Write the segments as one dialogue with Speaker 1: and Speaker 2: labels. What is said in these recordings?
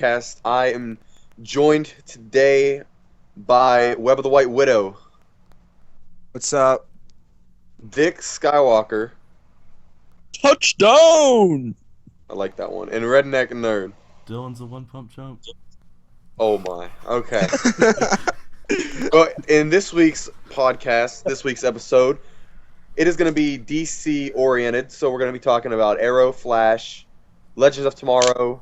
Speaker 1: Cast. I am joined today by Web of the White Widow,
Speaker 2: What's up?
Speaker 1: Vic Skywalker.
Speaker 3: Touchdown!
Speaker 1: I like that one. And Redneck Nerd.
Speaker 4: Dylan's a one pump chump.
Speaker 1: Oh my. Okay. Well, in this week's podcast, this week's episode, it is going to be DC oriented. So we're going to be talking about Arrow, Flash, Legends of Tomorrow,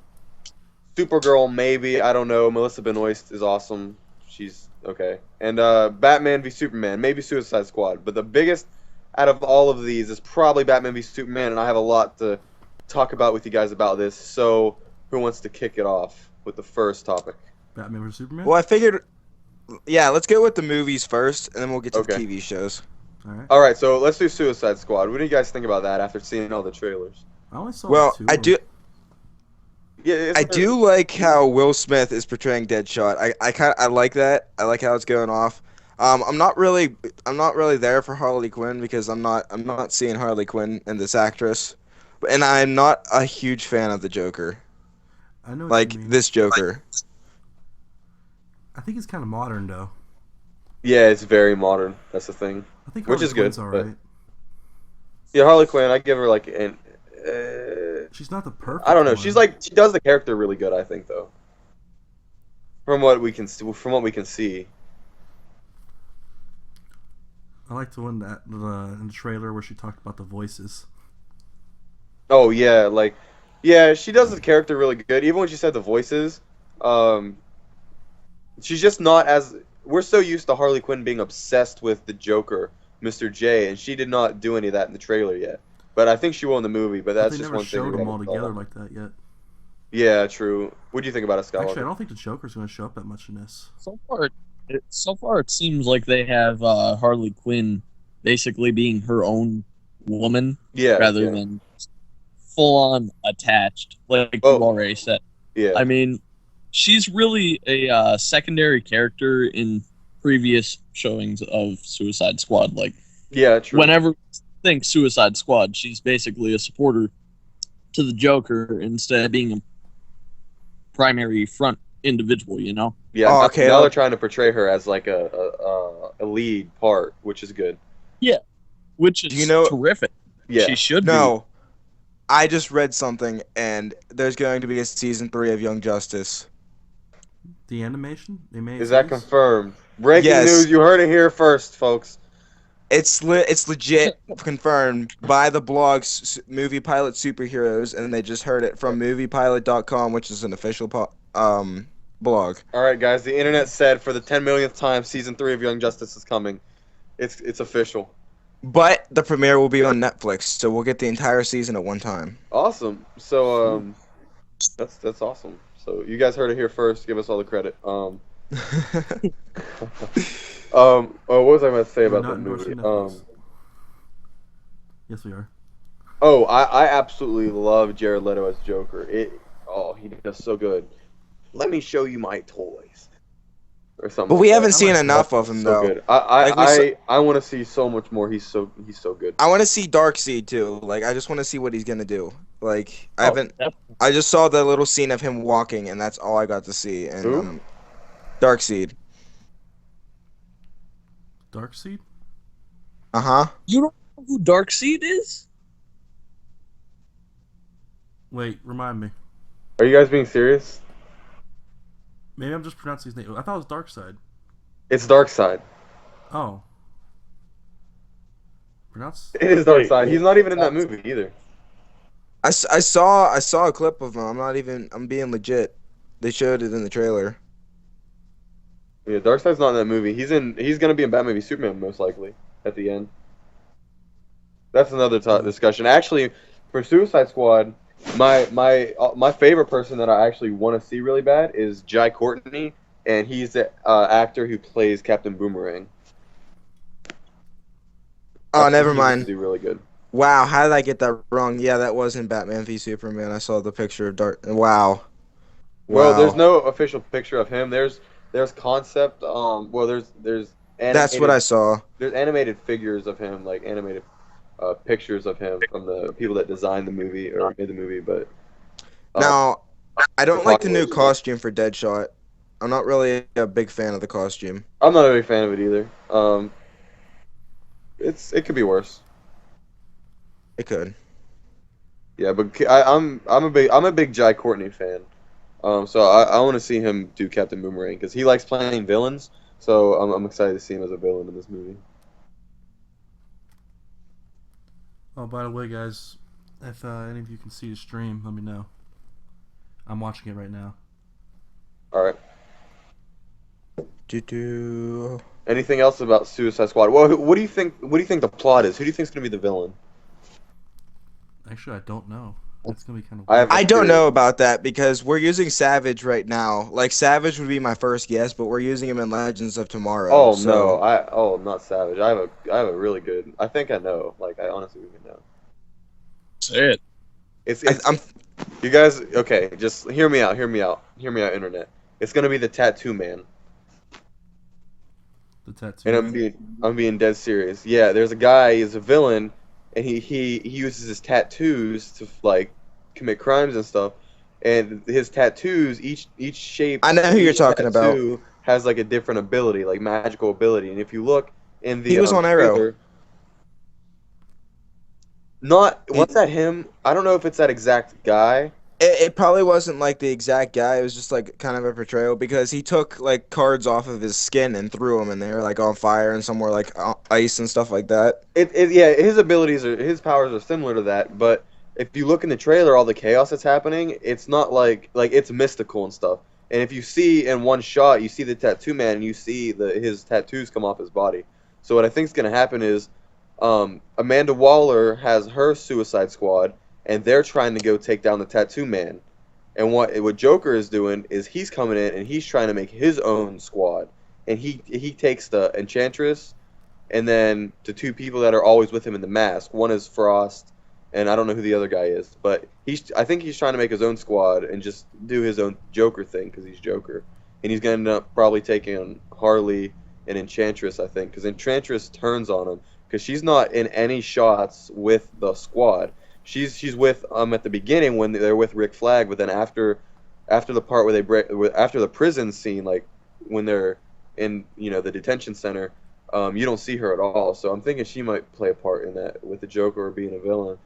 Speaker 1: Supergirl, maybe. I don't know. Melissa Benoist is awesome. She's okay. And Batman v Superman, maybe Suicide Squad. But the biggest out of all of these is probably Batman v Superman, and I have a lot to talk about with you guys about this. So who wants to kick it off with the first topic?
Speaker 4: Batman vs Superman.
Speaker 2: Well, I figured, yeah, let's go with the movies first, and then we'll get to the
Speaker 1: Okay.
Speaker 2: TV shows.
Speaker 4: All right.
Speaker 1: All right, so let's do Suicide Squad. What do you guys think about that after seeing all the trailers?
Speaker 4: I only saw
Speaker 2: Well,
Speaker 4: two.
Speaker 2: I do,
Speaker 1: Yeah,
Speaker 2: I do like how Will Smith is portraying Deadshot. I like that. I like how it's going off. I'm not really there for Harley Quinn because I'm not seeing Harley Quinn and this actress, and I'm not a huge fan of the Joker,
Speaker 4: I know what
Speaker 2: like
Speaker 4: you mean.
Speaker 2: this Joker.
Speaker 4: I think it's kind of modern though.
Speaker 1: Yeah, it's very modern. That's the thing.
Speaker 4: I think
Speaker 1: Which
Speaker 4: Harley
Speaker 1: is good,
Speaker 4: Quinn's all
Speaker 1: but-
Speaker 4: right.
Speaker 1: Yeah, Harley Quinn. I give her like an.
Speaker 4: She's not the perfect.
Speaker 1: I don't know.
Speaker 4: one.
Speaker 1: She's like she does the character really good. I think though. From what we can see.
Speaker 4: I like the one that in the trailer where she talked about the voices.
Speaker 1: Oh yeah, she does the character really good. Even when she said the voices, she's just not as. We're so used to Harley Quinn being obsessed with the Joker, Mr. J, and she did not do any of that in the trailer yet. But I think she will in the movie. But
Speaker 4: But
Speaker 1: that's
Speaker 4: they
Speaker 1: just
Speaker 4: never
Speaker 1: one thing.
Speaker 4: showed
Speaker 1: we
Speaker 4: them all
Speaker 1: haven't
Speaker 4: together
Speaker 1: thought.
Speaker 4: like that yet.
Speaker 1: Yeah, true. What do you think about it, Skywalker?
Speaker 4: Actually, I don't think the Joker's going to show up that much in this.
Speaker 3: So far, it seems like they have Harley Quinn basically being her own woman
Speaker 1: Yeah,
Speaker 3: rather
Speaker 1: yeah,
Speaker 3: than full on attached, like
Speaker 1: Oh.
Speaker 3: you already said.
Speaker 1: yeah.
Speaker 3: I mean, she's really a secondary character in previous showings of Suicide Squad. Like,
Speaker 1: Yeah, true.
Speaker 3: whenever you think Suicide Squad, she's basically a supporter to the Joker instead of being a primary front individual, you know?
Speaker 1: Yeah,
Speaker 2: Oh,
Speaker 1: now-
Speaker 2: okay,
Speaker 1: now
Speaker 2: well-
Speaker 1: they're trying to portray her as like a lead part, which is good.
Speaker 3: Which is
Speaker 2: Do you know-
Speaker 3: terrific.
Speaker 1: Yeah.
Speaker 3: She should
Speaker 2: No, I just read something, and there's going to be a season 3 of Young Justice.
Speaker 4: The animation they made.
Speaker 1: Is that
Speaker 4: series?
Speaker 1: confirmed? Breaking
Speaker 2: Yes.
Speaker 1: news! You heard it here first, folks.
Speaker 2: It's legit confirmed by the blog Movie Pilot Superheroes, and they just heard it from moviepilot.com, which is an official blog.
Speaker 1: All right, guys. The internet said for the 10 millionth time, season 3 of Young Justice is coming. It's official.
Speaker 2: But the premiere will be on Netflix, so we'll get the entire season at one time.
Speaker 1: Awesome. So that's awesome. So you guys heard it here first. Give us all the credit. What was I going to say
Speaker 4: We're
Speaker 1: about
Speaker 4: not
Speaker 1: that
Speaker 4: endorsing
Speaker 1: movie?
Speaker 4: Netflix. Yes, we are.
Speaker 1: Oh, I absolutely love Jared Leto as Joker. He does so good. Let me show you my toys, or something.
Speaker 2: But we
Speaker 1: like
Speaker 2: haven't
Speaker 1: that.
Speaker 2: seen
Speaker 4: like
Speaker 2: enough of him,
Speaker 1: So
Speaker 2: though.
Speaker 1: good.
Speaker 2: Like we
Speaker 1: I want to see so much more. He's so good.
Speaker 2: I want to see Darkseid, too. Like, I just want to see what he's going to do. Like, I haven't...
Speaker 3: Yep.
Speaker 2: I just saw the little scene of him walking, and that's all I got to see. And
Speaker 1: Who?
Speaker 2: Darkseid.
Speaker 4: Darkseid.
Speaker 2: Uh-huh.
Speaker 3: You don't know who Darkseid is?
Speaker 4: Wait, remind me.
Speaker 1: Are you guys being serious?
Speaker 4: Maybe I'm just pronouncing his name. I thought it was Darkseid.
Speaker 1: It's Darkseid.
Speaker 4: Oh. Pronounce.
Speaker 1: It is Darkseid. He's not even in that movie either.
Speaker 2: I saw a clip of him. I'm being legit. They showed it in the trailer.
Speaker 1: Yeah, Darkseid's not in that movie. He's gonna be in Batman v Superman most likely at the end. That's another discussion. Actually, for Suicide Squad, my favorite person that I actually want to see really bad is Jai Courtney, and he's the actor who plays Captain Boomerang.
Speaker 2: Oh,
Speaker 1: I think
Speaker 2: never
Speaker 1: he used to
Speaker 2: mind.
Speaker 1: Do really good.
Speaker 2: Wow, how did I get that wrong? Yeah, that was in Batman v Superman. I saw the picture of Dark. Wow.
Speaker 1: Well,
Speaker 2: Wow.
Speaker 1: there's no official picture of him. There's concept. There's
Speaker 2: That's what I saw.
Speaker 1: There's animated figures of him, like animated pictures of him from the people that designed the movie or made the movie. But
Speaker 2: Now, I don't like the new
Speaker 1: Apocalypse.
Speaker 2: costume for Deadshot. I'm not really a big fan of the costume.
Speaker 1: I'm not a big fan of it either. It could be worse.
Speaker 2: It could.
Speaker 1: Yeah, but I'm a big Jai Courtney fan. So I want to see him do Captain Boomerang because he likes playing villains. So I'm excited to see him as a villain in this movie.
Speaker 4: Oh, by the way, guys, if any of you can see the stream, let me know. I'm watching it right now.
Speaker 1: All right.
Speaker 2: Do.
Speaker 1: Anything else about Suicide Squad? Well, what do you think? What do you think the plot is? Who do you think is gonna be the villain?
Speaker 4: Actually, I don't know. It's gonna be kind of
Speaker 1: I
Speaker 4: weird.
Speaker 1: have-
Speaker 2: I don't know about that because we're using Savage right now. Like Savage would be my first guess, but we're using him in Legends of Tomorrow.
Speaker 1: Oh
Speaker 2: so.
Speaker 1: no, not Savage. I have a really good. I think I know. Like I honestly even know.
Speaker 3: Say it.
Speaker 1: It's
Speaker 2: I'm
Speaker 1: you guys. Okay, just hear me out. Internet. It's gonna be the Tattoo Man,
Speaker 4: The tattoo.
Speaker 1: and
Speaker 4: Man.
Speaker 1: I'm being dead serious. Yeah, there's a guy. He's a villain, and he uses his tattoos to like commit crimes and stuff. And his tattoos, each shape.
Speaker 2: I know who you're
Speaker 1: each
Speaker 2: talking about.
Speaker 1: tattoo has like a different ability, like magical ability. And if you look in the
Speaker 2: He was on Arrow.
Speaker 1: trailer, was that him? I don't know if it's that exact guy.
Speaker 2: It probably wasn't like the exact guy. It was just like kind of a portrayal because he took like cards off of his skin and threw them, and they were like on fire and some were like ice and stuff like that.
Speaker 1: Yeah, his powers are similar to that, but if you look in the trailer, all the chaos that's happening, it's not like it's mystical and stuff. And if you see in one shot, you see the tattoo man, and you see his tattoos come off his body. So what I think is gonna happen is, Amanda Waller has her Suicide Squad, and they're trying to go take down the tattoo man. And what Joker is doing is he's coming in and he's trying to make his own squad, and he takes the Enchantress and then the two people that are always with him in the mask. One is Frost, and I don't know who the other guy is, but I think he's trying to make his own squad and just do his own Joker thing because he's Joker, and he's gonna end up probably taking Harley and Enchantress, I think, because Enchantress turns on him because she's not in any shots with the squad. She's with at the beginning when they're with Rick Flag, but then after the part where they after the prison scene, like when they're in the detention center. You don't see her at all, so I'm thinking she might play a part in that with the Joker being a villain.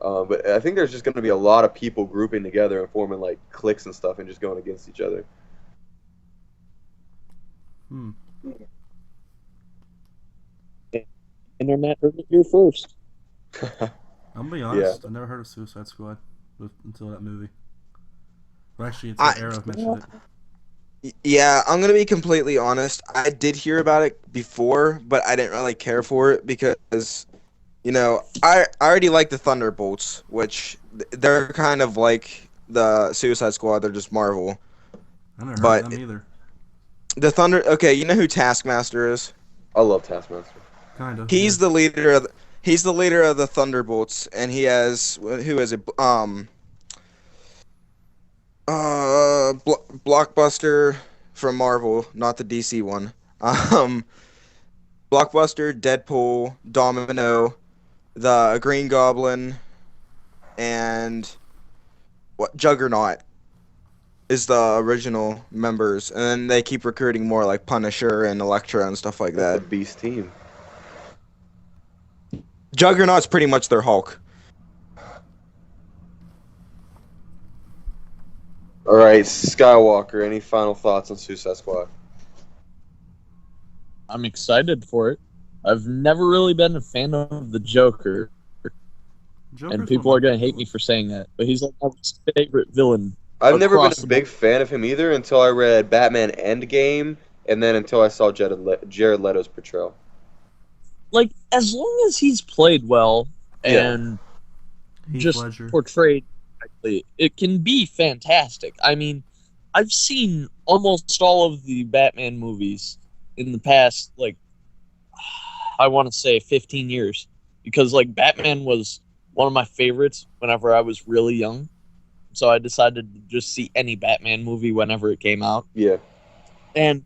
Speaker 1: But I think there's just going to be a lot of people grouping together and forming like cliques and stuff and just going against each other.
Speaker 3: Internet heard it here first.
Speaker 4: I'm gonna be honest. I never heard of Suicide Squad until that movie. Well, actually, it's Arrow mentioned it.
Speaker 2: Yeah, I'm gonna be completely honest. I did hear about it before, but I didn't really care for it because, I already like the Thunderbolts, which they're kind of like the Suicide Squad. They're just Marvel.
Speaker 4: I never heard of them either.
Speaker 2: Okay, you know who Taskmaster is?
Speaker 1: I love Taskmaster.
Speaker 4: Kind of.
Speaker 2: He's the leader of the Thunderbolts, and he has who is it? Blockbuster from Marvel, not the DC one. Blockbuster, Deadpool, Domino, the Green Goblin, and Juggernaut is the original members, and then they keep recruiting more like Punisher and Elektra and stuff like
Speaker 1: That's
Speaker 2: that.
Speaker 1: a beast team.
Speaker 2: Juggernaut's pretty much their Hulk.
Speaker 1: All right, Skywalker. Any final thoughts on Suicide Squad?
Speaker 3: I'm excited for it. I've never really been a fan of the Joker,
Speaker 4: Joker's
Speaker 3: and people are going to hate me for saying that, but he's like my favorite villain.
Speaker 1: I've never been
Speaker 3: Across
Speaker 1: a
Speaker 3: the
Speaker 1: big fan of him either until I read Batman Endgame, and then until I saw Jared Leto's portrayal.
Speaker 3: Like, as long as he's played well
Speaker 1: Yeah.
Speaker 3: and
Speaker 4: Heath
Speaker 3: just
Speaker 4: Ledger.
Speaker 3: portrayed correctly, it can be fantastic. I mean, I've seen almost all of the Batman movies in the past, like, I want to say 15 years, because like Batman was one of my favorites whenever I was really young. So I decided to just see any Batman movie whenever it came out.
Speaker 1: Yeah.
Speaker 3: And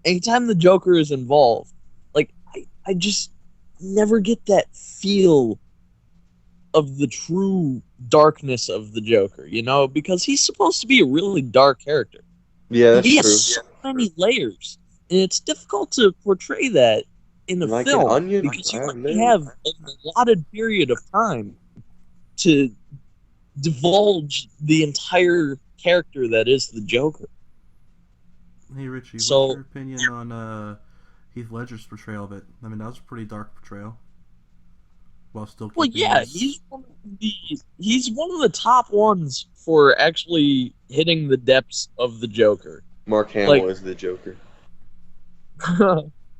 Speaker 3: anytime the Joker is involved, like I just never get that feel of the true darkness of the Joker, you know, because he's supposed to be a really dark character.
Speaker 1: Yeah, that's
Speaker 3: He
Speaker 1: true.
Speaker 3: has so many layers, and it's difficult to portray that in a
Speaker 1: Like an
Speaker 3: film
Speaker 1: onion,
Speaker 3: because you
Speaker 1: I have
Speaker 3: only
Speaker 1: layers.
Speaker 3: have an allotted period of time to divulge the entire character that is the Joker.
Speaker 4: Hey Richie,
Speaker 3: So-
Speaker 4: what's your opinion on Heath Ledger's portrayal of it? I mean, that was a pretty dark portrayal. While still keeping
Speaker 3: Well, yeah,
Speaker 4: his-
Speaker 3: he's one of the top ones for actually hitting the depths of the Joker.
Speaker 1: Mark Hamill
Speaker 3: like-
Speaker 1: is the Joker.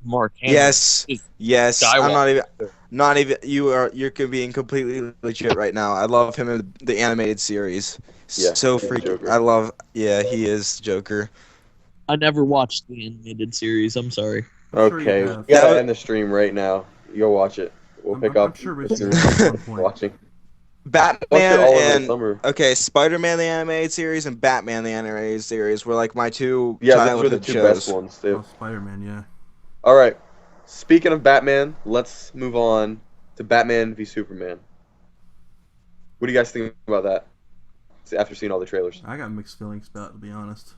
Speaker 3: Mark Hamill.
Speaker 2: Yes,
Speaker 3: is
Speaker 2: yes. I'm
Speaker 3: Skywalker.
Speaker 2: not even. You're being completely legit right now. I love him in the animated series.
Speaker 1: Yeah,
Speaker 2: So
Speaker 1: he's
Speaker 2: freaking.
Speaker 1: Joker.
Speaker 2: I love. Yeah, he is Joker.
Speaker 3: I never watched the animated series. I'm sorry.
Speaker 4: I'm sure you
Speaker 1: Okay,
Speaker 4: have.
Speaker 1: we gotta
Speaker 2: That-
Speaker 1: end the stream right now. Go watch it. We'll pick
Speaker 4: I'm
Speaker 1: up
Speaker 4: sure
Speaker 1: as
Speaker 4: Richie
Speaker 1: soon
Speaker 4: will
Speaker 1: as
Speaker 4: at one point.
Speaker 1: watching. Watch it
Speaker 2: Batman
Speaker 1: all over the
Speaker 2: and
Speaker 1: summer.
Speaker 2: okay, Spider-Man the animated series and Batman the animated series were like my two
Speaker 1: Yeah, those were
Speaker 2: childhood
Speaker 1: the two
Speaker 2: shows.
Speaker 1: best ones too.
Speaker 4: Oh, Spider-Man, yeah.
Speaker 1: All right. Speaking of Batman, let's move on to Batman v Superman. What do you guys think about that? After seeing all the trailers.
Speaker 4: I got mixed feelings about it, to be honest.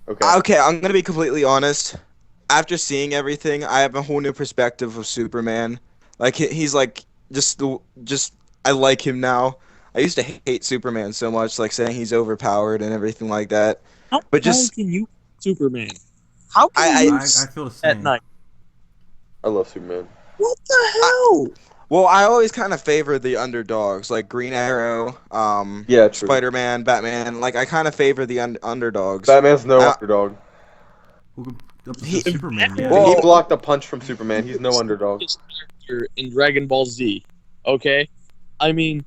Speaker 1: Okay.
Speaker 2: Okay, I'm gonna be completely honest. After seeing everything, I have a whole new perspective of Superman. Like he's like just I like him now. I used to hate Superman so much, like saying he's overpowered and everything like that. But just-
Speaker 3: how can you Superman? How can
Speaker 2: I-
Speaker 3: you
Speaker 4: I feel the same.
Speaker 3: at night?
Speaker 1: I love Superman.
Speaker 3: What the hell?
Speaker 2: Well, I always kind of favor the underdogs, like Green Arrow,
Speaker 1: Yeah, true.
Speaker 2: Spider-Man, Batman. Like I kind of favor the underdogs.
Speaker 1: Batman's no
Speaker 2: Uh,
Speaker 1: underdog.
Speaker 4: Welcome up to
Speaker 2: He-
Speaker 4: Superman, yeah.
Speaker 2: Well-
Speaker 1: he blocked a punch from Superman. He's no underdog.
Speaker 3: This character in Dragon Ball Z. Okay, I mean,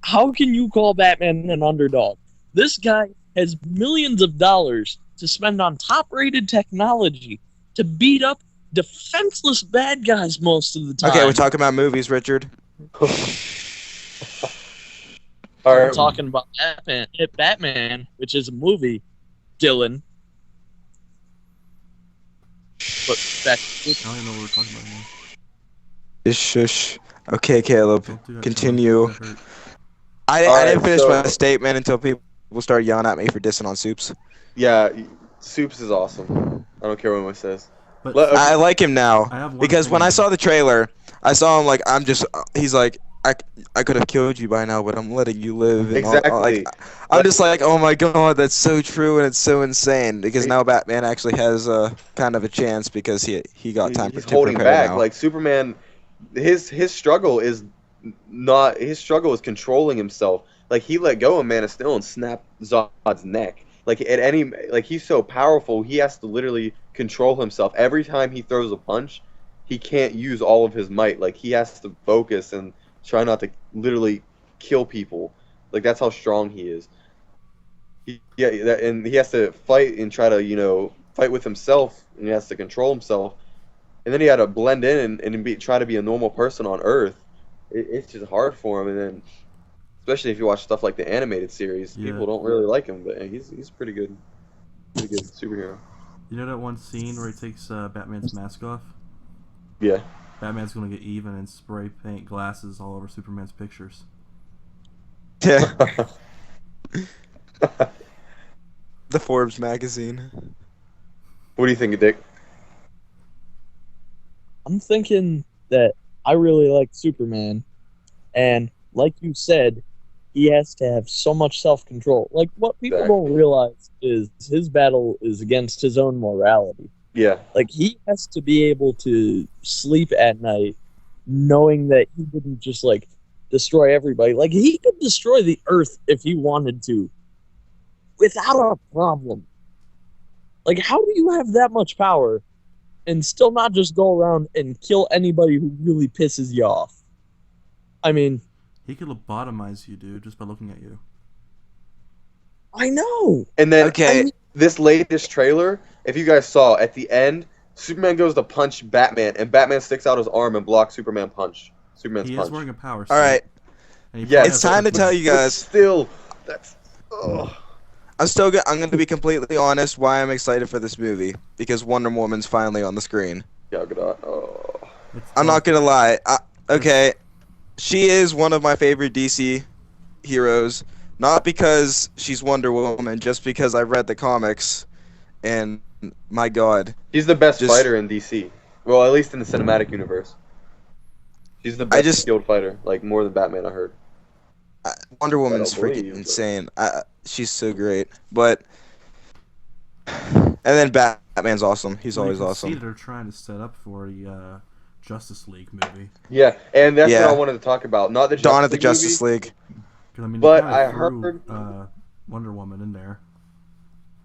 Speaker 3: how can you call Batman an underdog? This guy has millions of dollars to spend on top-rated technology to beat up defenseless bad guys most of the time.
Speaker 2: Okay, we're talking about movies, Richard.
Speaker 1: All
Speaker 3: We're
Speaker 1: right.
Speaker 3: talking about Batman, which is a movie, Dylan. But back
Speaker 4: I don't even know what we're talking about anymore.
Speaker 2: Shush. Okay, Caleb.
Speaker 4: Don't do that,
Speaker 2: Continue.
Speaker 4: Don't get hurt.
Speaker 2: I
Speaker 1: All
Speaker 2: didn't
Speaker 1: right,
Speaker 2: finish
Speaker 1: so-
Speaker 2: my statement until people started yelling at me for dissing on Soups.
Speaker 1: Yeah, Soups is awesome. I don't care what anyone says.
Speaker 4: But
Speaker 1: Let-
Speaker 2: I like him now
Speaker 4: I have one
Speaker 2: because
Speaker 4: thing
Speaker 2: when I
Speaker 4: though.
Speaker 2: saw the trailer, I saw him like he's like I could have killed you by now, but I'm letting you live. And
Speaker 1: Exactly.
Speaker 2: I'm just like, oh my god, that's so true and it's so insane because now Batman actually has kind of a chance because he got time
Speaker 1: He's
Speaker 2: to
Speaker 1: holding
Speaker 2: prepare
Speaker 1: back.
Speaker 2: now.
Speaker 1: Like Superman, his struggle is not his struggle is controlling himself. Like he let go of Man of Steel and snapped Zod's neck. Like at any like he's so powerful, he has to literally control himself. Every time he throws a punch, he can't use all of his might. Like he has to focus and try not to literally kill people. Like that's how strong he is. And he has to fight and try to fight with himself, and he has to control himself. And then he had to blend in and try to be a normal person on Earth. It's just hard for him. And then, especially if you watch stuff like the animated series,
Speaker 4: Yeah.
Speaker 1: people don't really like him, but he's pretty good superhero.
Speaker 4: You know that one scene where he takes Batman's mask off?
Speaker 1: Yeah.
Speaker 4: Batman's gonna get even and spray paint glasses all over Superman's pictures.
Speaker 2: the Forbes magazine.
Speaker 1: What do you think, Dick?
Speaker 3: I'm thinking that I really like Superman, and like you said, he has to have so much self-control. Like what people don't realize is his battle is against his own morality.
Speaker 1: Yeah.
Speaker 3: Like he has to be able to sleep at night knowing that he didn't just like destroy everybody. Like he could destroy the earth if he wanted to without a problem. Like how do you have that much power and still not just go around and kill anybody who really pisses you off? I mean,
Speaker 4: He could lobotomize you, dude, just by looking at you.
Speaker 3: I know.
Speaker 1: And then
Speaker 2: Okay.
Speaker 1: this latest trailer, if you guys saw, at the end, Superman goes to punch Batman, and Batman sticks out his arm and blocks Superman's punch.
Speaker 4: He is wearing a power suit.
Speaker 2: All right,
Speaker 4: and he
Speaker 1: Yeah,
Speaker 4: probably
Speaker 2: it's
Speaker 4: has
Speaker 2: time to
Speaker 4: a-
Speaker 2: tell you
Speaker 1: But
Speaker 2: guys.
Speaker 1: still, that's. Ugh.
Speaker 2: I'm going to be completely honest why I'm excited for this movie because Wonder Woman's finally on the screen.
Speaker 1: Gal Gadot. Oh.
Speaker 4: it's-
Speaker 2: I'm not gonna lie. Okay, she is one of my favorite DC heroes. Not because she's Wonder Woman, just because I read the comics, and my God,
Speaker 1: She's the best
Speaker 2: Just-
Speaker 1: fighter in DC. Well, at least in the cinematic universe. She's the best skilled fighter, like more than Batman. I heard.
Speaker 2: Wonder Woman's
Speaker 1: believe,
Speaker 2: freaking
Speaker 1: but-
Speaker 2: insane. She's so great. But and then Batman's awesome. He's
Speaker 4: Well, you
Speaker 2: always
Speaker 4: can See,
Speaker 2: awesome.
Speaker 4: they're trying to set up for the Justice League movie.
Speaker 1: Yeah, and that's
Speaker 2: Yeah.
Speaker 1: what I wanted to talk about. Not the
Speaker 2: Dawn of the
Speaker 1: Justice
Speaker 2: Justice
Speaker 1: movie.
Speaker 2: League.
Speaker 4: 'Cause, I mean,
Speaker 1: But
Speaker 4: they
Speaker 1: I
Speaker 4: kinda threw,
Speaker 1: heard-
Speaker 4: Wonder Woman in there.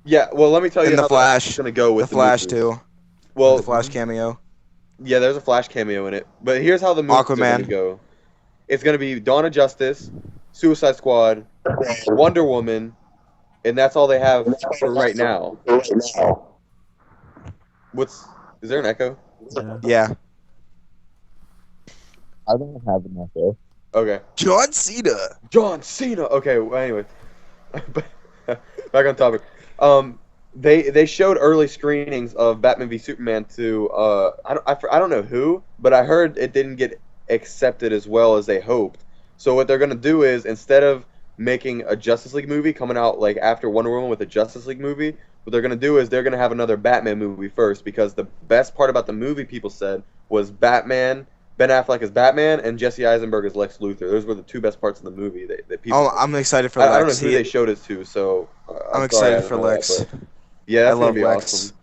Speaker 1: Yeah, well, let me tell you
Speaker 2: And the
Speaker 1: how
Speaker 2: Flash.
Speaker 1: that's gonna go with
Speaker 2: The Flash
Speaker 1: movies.
Speaker 2: too.
Speaker 1: Well,
Speaker 2: The Flash cameo.
Speaker 1: yeah, there's a Flash cameo in it. But here's how the movies are
Speaker 2: Aquaman.
Speaker 1: gonna go. It's gonna be Dawn of Justice, Suicide Squad, Wonder Woman, and that's all they have for right now. Is there an echo?
Speaker 4: Yeah.
Speaker 2: Yeah.
Speaker 3: I don't have an echo.
Speaker 1: Okay.
Speaker 2: John Cena.
Speaker 1: John Cena. Okay. Well, anyway, back on topic. They showed early screenings of Batman v Superman to I don't know who, but I heard it didn't get accepted as well as they hoped. So what they're gonna do is, instead of making a Justice League movie coming out like after Wonder Woman with a Justice League movie, what they're gonna do is they're gonna have another Batman movie first, because the best part about the movie, people said, was Ben Affleck as Batman and Jesse Eisenberg as Lex Luthor. Those were the two best parts of the movie that people.
Speaker 2: Oh, I'm excited for
Speaker 1: I don't know
Speaker 2: Lex.
Speaker 1: who they showed it to, so
Speaker 2: I'm
Speaker 1: sorry,
Speaker 2: excited
Speaker 1: I
Speaker 2: for
Speaker 1: don't know that,
Speaker 2: Lex.
Speaker 1: but yeah, that's
Speaker 2: I
Speaker 1: gonna
Speaker 2: love
Speaker 1: be
Speaker 2: Lex.
Speaker 1: awesome.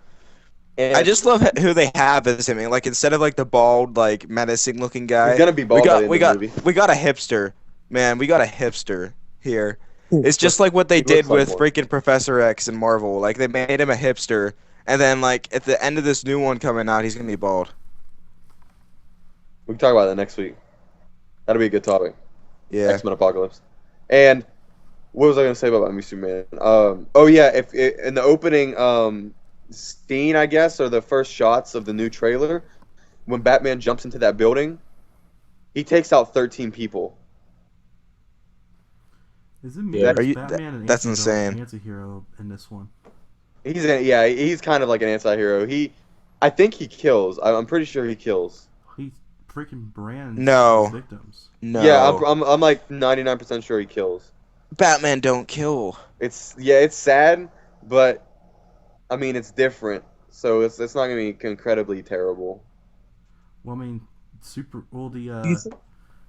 Speaker 1: And
Speaker 2: I just love who they have as him. Like, instead of like the bald, like menacing looking guy,
Speaker 1: he's gonna be bald by the end
Speaker 2: we
Speaker 1: of the
Speaker 2: got
Speaker 1: movie.
Speaker 2: we got a hipster, man. We got a hipster here. It's just like what they
Speaker 1: He
Speaker 2: did
Speaker 1: looks like
Speaker 2: with
Speaker 1: one.
Speaker 2: freaking Professor X in Marvel. Like, they made him a hipster, and then like at the end of this new one coming out, he's gonna be bald.
Speaker 1: We can talk about that next week. That'll be a good topic.
Speaker 2: Yeah.
Speaker 1: X-Men Apocalypse. And what was I gonna say about Batman v Superman? Oh yeah, if in the opening scene, I guess, or the first shots of the new trailer, when Batman jumps into that building, he takes out 13 people.
Speaker 4: Is it me?
Speaker 1: Yeah.
Speaker 4: Or is
Speaker 2: Are you-
Speaker 4: Batman an
Speaker 2: that's
Speaker 4: anti-villain,
Speaker 2: insane.
Speaker 4: anti-hero in this one?
Speaker 1: He's kind of like an anti-hero. I think he kills. I'm pretty sure he kills.
Speaker 4: He freaking brands
Speaker 2: No.
Speaker 4: his victims.
Speaker 2: No.
Speaker 1: Yeah, I'm like 99% sure he kills.
Speaker 2: Batman don't kill.
Speaker 1: It's sad, but I mean it's different, so it's not gonna be incredibly terrible.
Speaker 4: Well, I mean,
Speaker 3: Do you think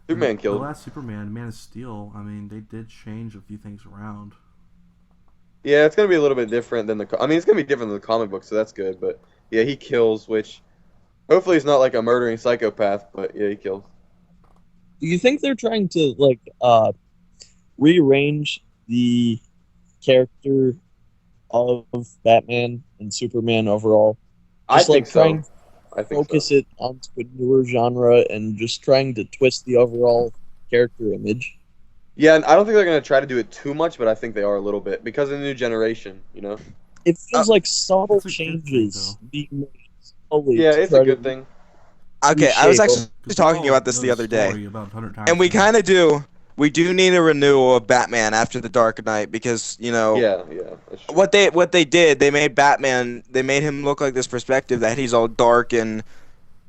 Speaker 1: Superman
Speaker 4: The
Speaker 1: killed.
Speaker 4: last Superman, Man of Steel. I mean, they did change a few things around.
Speaker 1: Yeah, it's gonna be a little bit different than I mean, it's gonna be different than the comic book, so that's good. But yeah, he kills, which hopefully he's not like a murdering psychopath. But yeah, he kills.
Speaker 3: Do you think they're trying to rearrange the character of Batman and Superman overall?
Speaker 1: I
Speaker 3: Just
Speaker 1: think
Speaker 3: trying
Speaker 1: so.
Speaker 3: to
Speaker 1: I think
Speaker 3: focus
Speaker 1: so.
Speaker 3: it onto a newer genre and just trying to twist the overall character image.
Speaker 1: Yeah, and I don't think they're gonna try to do it too much, but I think they are a little bit because of the new generation. You know.
Speaker 3: It feels like subtle
Speaker 4: That's a good thing,
Speaker 3: changes being made slowly.
Speaker 1: Yeah,
Speaker 3: to
Speaker 1: it's
Speaker 3: try
Speaker 1: a
Speaker 3: to-
Speaker 1: good thing.
Speaker 2: Okay, I was
Speaker 3: Reshape
Speaker 2: actually
Speaker 4: 'Cause
Speaker 2: talking
Speaker 4: we all
Speaker 2: about this
Speaker 4: know
Speaker 2: the other day.
Speaker 4: story about 100 times
Speaker 2: And we
Speaker 4: now.
Speaker 2: kind of do. We do need a renewal of Batman after the Dark Knight because, you know,
Speaker 1: Yeah. That's true.
Speaker 2: what they did, they made Batman, they made him look like this perspective that he's all dark and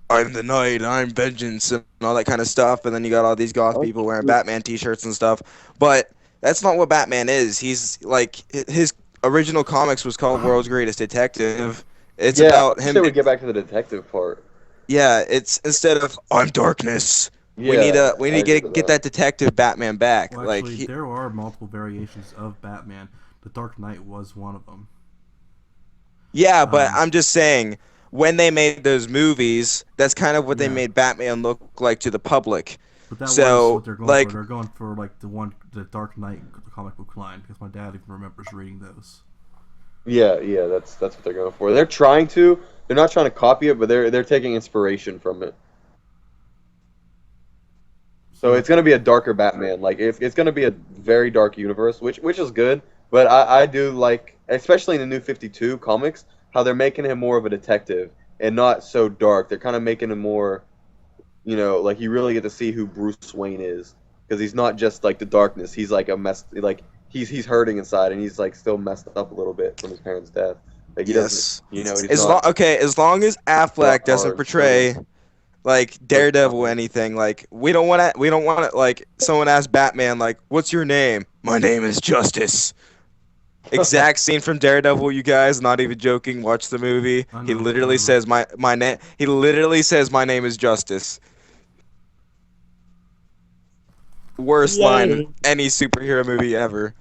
Speaker 2: I'm the night, I'm vengeance and all that kind of stuff, and then you got all these goth people wearing Batman t-shirts and stuff. But that's not what Batman is. He's like his original comics was called World's Greatest Detective. It's
Speaker 1: yeah,
Speaker 2: about
Speaker 1: I
Speaker 2: him.
Speaker 1: wish they would get back to the detective part.
Speaker 2: Yeah, it's instead of I'm darkness.
Speaker 1: Yeah,
Speaker 2: we need
Speaker 1: I
Speaker 2: to
Speaker 1: agree with
Speaker 2: get that detective Batman back.
Speaker 4: Well,
Speaker 2: like
Speaker 4: actually, there are multiple variations of Batman. The Dark Knight was one of them.
Speaker 2: yeah, but
Speaker 4: Um,
Speaker 2: I'm just saying when they made those movies, that's kind of what they
Speaker 4: Yeah.
Speaker 2: made Batman look like to the public.
Speaker 4: But that
Speaker 2: So,
Speaker 4: was what they're going
Speaker 2: like-
Speaker 4: for. They're going for like the Dark Knight comic book line because my dad even remembers reading those.
Speaker 1: Yeah, that's what they're going for. They're trying to. They're not trying to copy it, but they're taking inspiration from it. So it's gonna be a darker Batman. Like it's gonna be a very dark universe, which is good. But I do like, especially in the New 52 comics, how they're making him more of a detective and not so dark. They're kind of making him more, like you really get to see who Bruce Wayne is, because he's not just like the darkness. He's like a mess. Like he's hurting inside, and he's like still messed up a little bit from his parents' death. Like he
Speaker 2: Yes.
Speaker 1: doesn't, he's not.
Speaker 2: As long as Affleck
Speaker 1: Dark
Speaker 2: doesn't
Speaker 1: hard,
Speaker 2: portray like Daredevil, anything. Like we don't want to like someone asks Batman like, "What's your name?" "My name is Justice." Exact scene from Daredevil, you guys. Not even joking. Watch the movie. He literally says my name. He literally says my name is Justice. Worst line in any superhero movie ever.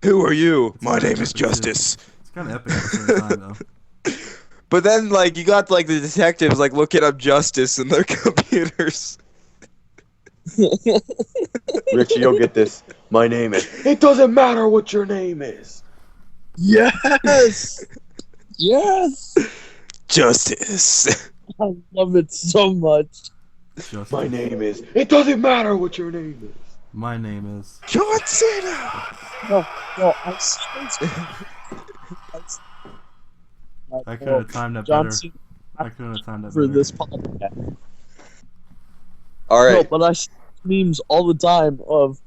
Speaker 2: Who are you? My name is Justice.
Speaker 4: It's kind of epic at the same time, though.
Speaker 2: But then, like, you got like the detectives like looking up Justice in their computers.
Speaker 1: Richie, you'll get this. My name is. It doesn't matter what your name is.
Speaker 3: Yes. Yes.
Speaker 2: Justice.
Speaker 3: I love it so much.
Speaker 4: Justice.
Speaker 1: My name is. It doesn't matter what your name is.
Speaker 4: My name is
Speaker 2: John Cena.
Speaker 3: No, I see.
Speaker 4: I couldn't have timed that
Speaker 3: John
Speaker 4: better.
Speaker 3: Cena
Speaker 4: I couldn't have timed that
Speaker 3: for
Speaker 4: better.
Speaker 3: this podcast.
Speaker 1: All
Speaker 3: No,
Speaker 1: right.
Speaker 3: but I see memes all the time of,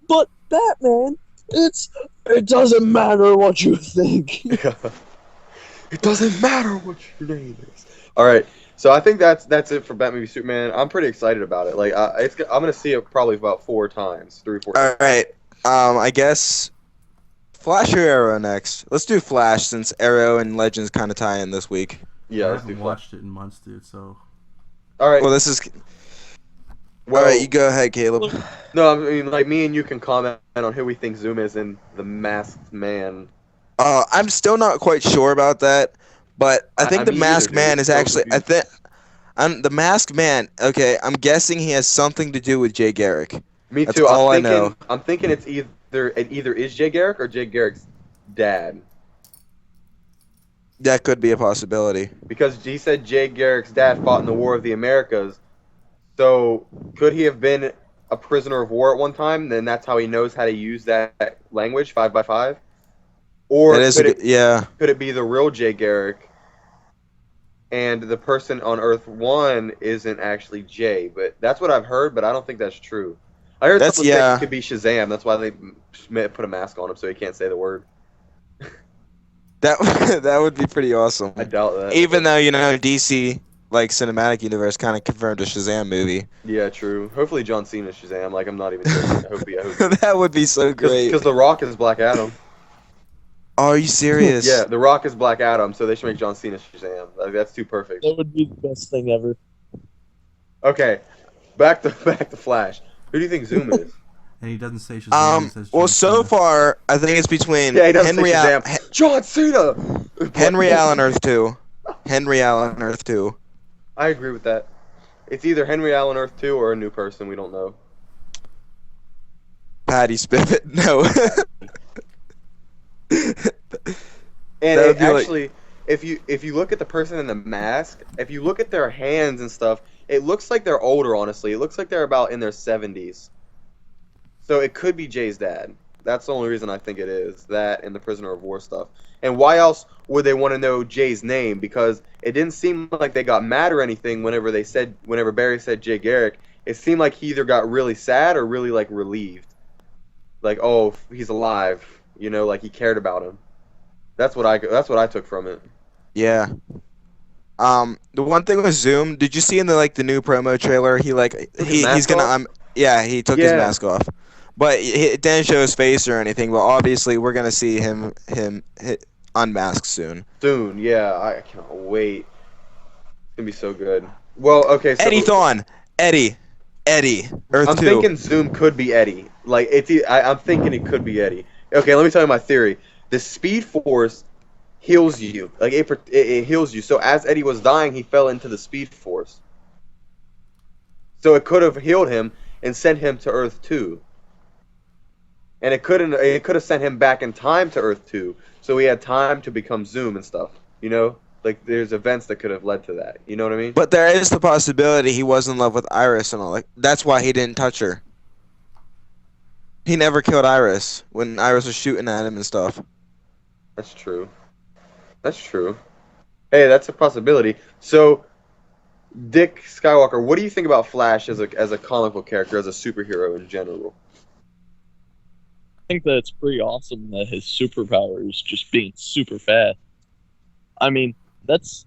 Speaker 3: but Batman, it doesn't matter what you think.
Speaker 1: It doesn't matter what your name is. All right. So I think that's it for Batman v Superman. I'm pretty excited about it. Like I'm gonna see it probably about 4 times, 3 or 4 times.
Speaker 2: All right. I guess Flash or Arrow next. Let's do Flash since Arrow and Legends kind of tie in this week.
Speaker 1: Yeah,
Speaker 4: I
Speaker 1: let's do
Speaker 4: haven't
Speaker 1: Flash.
Speaker 4: watched it in months, dude. So
Speaker 1: All right.
Speaker 2: Well, this is.
Speaker 1: Well,
Speaker 2: All right, you go ahead, Caleb.
Speaker 1: No, I mean like me and you can comment on who we think Zoom is in The Masked Man.
Speaker 2: I'm still not quite sure about that, but I think the
Speaker 1: me
Speaker 2: Masked
Speaker 1: either, dude.
Speaker 2: Man is
Speaker 1: So
Speaker 2: actually.
Speaker 1: confused.
Speaker 2: The Masked Man. Okay, I'm guessing he has something to do with Jay Garrick.
Speaker 1: Me
Speaker 2: That's
Speaker 1: too.
Speaker 2: all I know.
Speaker 1: I'm thinking it either is Jay Garrick or Jay Garrick's dad.
Speaker 2: That could be a possibility.
Speaker 1: Because he said Jay Garrick's dad fought in the War of the Americas. So could he have been a prisoner of war at one time? Then that's how he knows how to use that language, 5x5. Or
Speaker 2: That is
Speaker 1: could it be the real Jay Garrick? And the person on Earth 1 isn't actually Jay, but that's what I've heard. But I don't think that's true. I heard someone say it could be Shazam. That's why they put a mask on him so he can't say the word.
Speaker 2: That would be pretty awesome.
Speaker 1: I doubt that.
Speaker 2: Even though DC like cinematic universe kind of confirmed a Shazam movie.
Speaker 1: Yeah, true. Hopefully John Cena's Shazam. Like I'm not even joking. I hope
Speaker 2: That would be so great.
Speaker 1: Because The Rock is Black Adam.
Speaker 2: Are you serious?
Speaker 1: Yeah, The Rock is Black Adam, so they should make John Cena Shazam. Like, that's too perfect.
Speaker 3: That would be the best thing ever.
Speaker 1: Okay, back to Flash. Who do you think Zoom is?
Speaker 4: and he doesn't say Shazam. He says
Speaker 2: Well,
Speaker 4: John
Speaker 2: so
Speaker 4: Cena.
Speaker 2: far I think it's between
Speaker 1: Yeah, he doesn't
Speaker 2: Henry
Speaker 1: say
Speaker 2: Allen.
Speaker 1: Shazam. John Cena.
Speaker 2: Henry Allen Earth 2. Henry Allen Earth 2.
Speaker 1: I agree with that. It's either Henry Allen Earth 2 or a new person. We don't know.
Speaker 2: Patty Spivot. No.
Speaker 1: And
Speaker 2: That would be
Speaker 1: actually, if you look at the person in the mask, if you look at their hands and stuff, it looks like they're older. Honestly, it looks like they're about in their 70s. So it could be Jay's dad. That's the only reason I think it is. That and the prisoner of war stuff. And why else would they want to know Jay's name? Because it didn't seem like they got mad or anything whenever Barry said Jay Garrick. It seemed like he either got really sad or really like relieved. Like, oh, he's alive. You know, like he cared about him. That's what I took from it.
Speaker 2: Yeah. The one thing with Zoom, did you see in the new promo trailer? He he's gonna he took his mask off, but it didn't show his face or anything. But obviously, we're gonna see him unmasked soon.
Speaker 1: Soon, yeah. I can't wait. It's gonna be so good. Well, okay. So
Speaker 2: Eddie Thawne, Eddie, Earth
Speaker 1: I'm
Speaker 2: 2.
Speaker 1: thinking Zoom could be Eddie. Like I'm thinking it could be Eddie. Okay, let me tell you my theory. The Speed Force heals you. Like it heals you. So as Eddie was dying, he fell into the Speed Force. So it could have healed him and sent him to Earth 2. And it could have sent him back in time to Earth 2. So he had time to become Zoom and stuff. You know? Like there's events that could have led to that. You know what I mean?
Speaker 2: But there is the possibility he was in love with Iris and all. Like that's why he didn't touch her. He never killed Iris when Iris was shooting at him and stuff.
Speaker 1: That's true. That's true. Hey, that's a possibility. So, Dick Skywalker, what do you think about Flash as a comic book character, as a superhero in general?
Speaker 3: I think that it's pretty awesome that his superpower is just being super fast. I mean, that's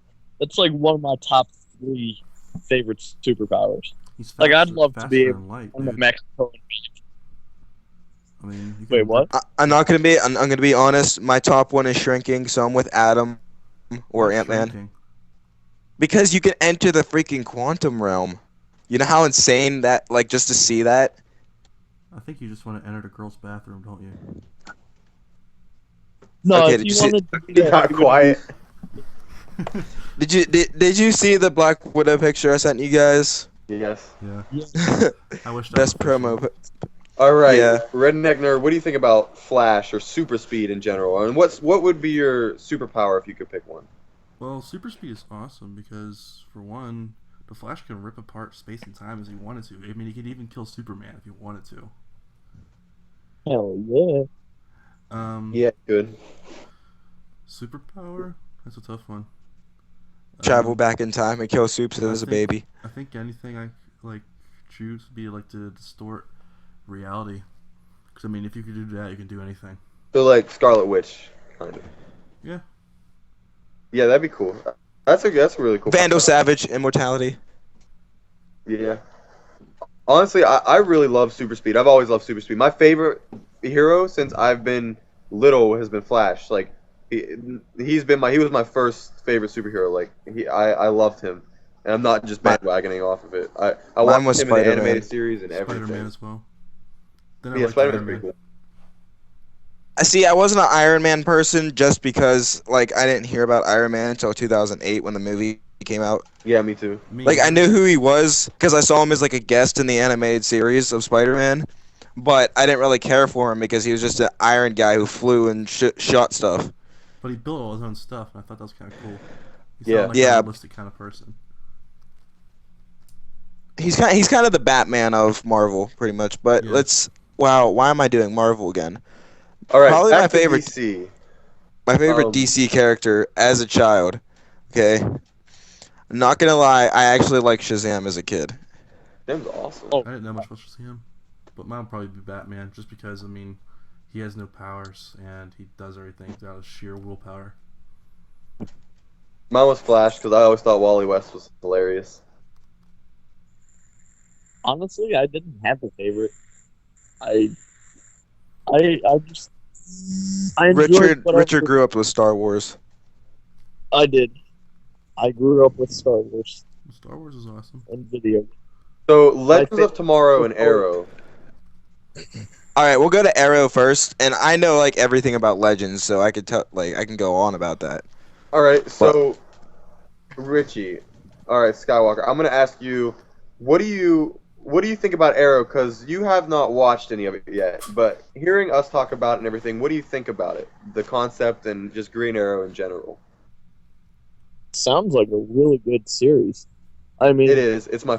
Speaker 3: like one of my top 3 favorite superpowers.
Speaker 4: He's faster,
Speaker 3: Like, I'd love to be
Speaker 4: faster
Speaker 3: able
Speaker 4: than light,
Speaker 3: to go to
Speaker 4: dude.
Speaker 3: Mexico.
Speaker 4: I mean, you
Speaker 3: Wait,
Speaker 4: can
Speaker 3: what?
Speaker 2: I'm not gonna be. I'm gonna be honest. My top one is shrinking, so I'm with Adam or
Speaker 4: Why
Speaker 2: Ant-Man.
Speaker 4: shrinking?
Speaker 2: Because you can enter the freaking quantum realm. You know how insane that, like, just to see that?
Speaker 4: I think you just want to enter the girl's bathroom, don't you?
Speaker 3: No,
Speaker 2: Okay,
Speaker 3: if
Speaker 2: did
Speaker 3: you
Speaker 2: you see-
Speaker 3: wanted to
Speaker 1: He
Speaker 3: do that,
Speaker 1: got
Speaker 3: you're gonna
Speaker 1: quiet.
Speaker 2: Did you see the Black Widow picture I sent you guys?
Speaker 1: Yes.
Speaker 4: Yeah. I wish that
Speaker 2: Best
Speaker 4: was official.
Speaker 2: promo.
Speaker 1: All right,
Speaker 2: Yeah.
Speaker 1: Redneck Nerd. What do you think about Flash or super speed in general? And what would be your superpower if you could pick one?
Speaker 4: Well, super speed is awesome because, for one, the Flash can rip apart space and time as he wanted to. I mean, he could even kill Superman if he wanted to.
Speaker 3: Hell yeah.
Speaker 1: Yeah, good.
Speaker 4: Superpower? That's a tough one.
Speaker 2: Travel back in time and kill Soups
Speaker 4: I
Speaker 2: as a
Speaker 4: think-
Speaker 2: baby.
Speaker 4: I think anything I like choose would be like to distort reality. Because I mean, if you could do that, you can do anything.
Speaker 1: So like Scarlet Witch, kind of.
Speaker 4: Yeah.
Speaker 1: Yeah, that'd be cool. That's a really cool.
Speaker 2: Vandal Savage, immortality.
Speaker 1: Yeah. Honestly, I really love super speed. I've always loved super speed. My favorite hero since I've been little has been Flash. Like he was my first favorite superhero. Like I loved him, and I'm not just bandwagoning off of it. I
Speaker 2: Mine
Speaker 1: watched
Speaker 2: was
Speaker 1: him in the
Speaker 2: Spider-Man.
Speaker 1: animated series and
Speaker 4: Spider-Man
Speaker 1: everything.
Speaker 4: as well. Then I
Speaker 1: Yeah,
Speaker 4: liked
Speaker 1: Spider-Man's
Speaker 4: Iron
Speaker 1: pretty
Speaker 4: Man.
Speaker 1: cool.
Speaker 2: I see. I wasn't an Iron Man person just because, like, I didn't hear about Iron Man until 2008 when the movie came out.
Speaker 1: Yeah, me too.
Speaker 2: Like, I knew who he was because I saw him as like a guest in the animated series of Spider-Man, but I didn't really care for him because he was just an Iron guy who flew and shot stuff.
Speaker 4: But he built all his own stuff, and I thought that was kind of cool. He
Speaker 1: Yeah.
Speaker 4: sounded like
Speaker 2: Yeah.
Speaker 4: a realistic kind of person.
Speaker 2: He's kind of the Batman of Marvel, pretty much. But
Speaker 4: Yeah.
Speaker 2: wow, why am I doing Marvel again?
Speaker 1: All right,
Speaker 2: Probably
Speaker 1: back
Speaker 2: my
Speaker 1: to
Speaker 2: favorite-
Speaker 1: DC.
Speaker 2: My favorite
Speaker 1: Um,
Speaker 2: DC character as a child. Okay, I'm not gonna lie, I actually liked Shazam as a kid.
Speaker 1: Shazam's awesome.
Speaker 3: Oh.
Speaker 4: I didn't know much about Shazam, but mine would probably be Batman, just because I mean, he has no powers and he does everything out of sheer willpower.
Speaker 1: Mine was Flash because I always thought Wally West was hilarious.
Speaker 3: Honestly, I didn't have a favorite. I just I enjoyed whatever
Speaker 2: Richard grew up with Star Wars.
Speaker 3: I did. I grew up with Star Wars
Speaker 4: Star Wars is awesome.
Speaker 3: and video.
Speaker 1: So Legends
Speaker 3: favorite-
Speaker 1: of Tomorrow and Arrow.
Speaker 2: All right, we'll go to Arrow first, and I know like everything about Legends, so I could tell I can go on about that.
Speaker 1: All right, so Richie. All right, Skywalker. I'm gonna ask you, what do you think about Arrow? Because you have not watched any of it yet, but hearing us talk about it and everything, what do you think about it? The concept and just Green Arrow in general.
Speaker 3: Sounds like a really good series. I mean,
Speaker 1: It is. It's my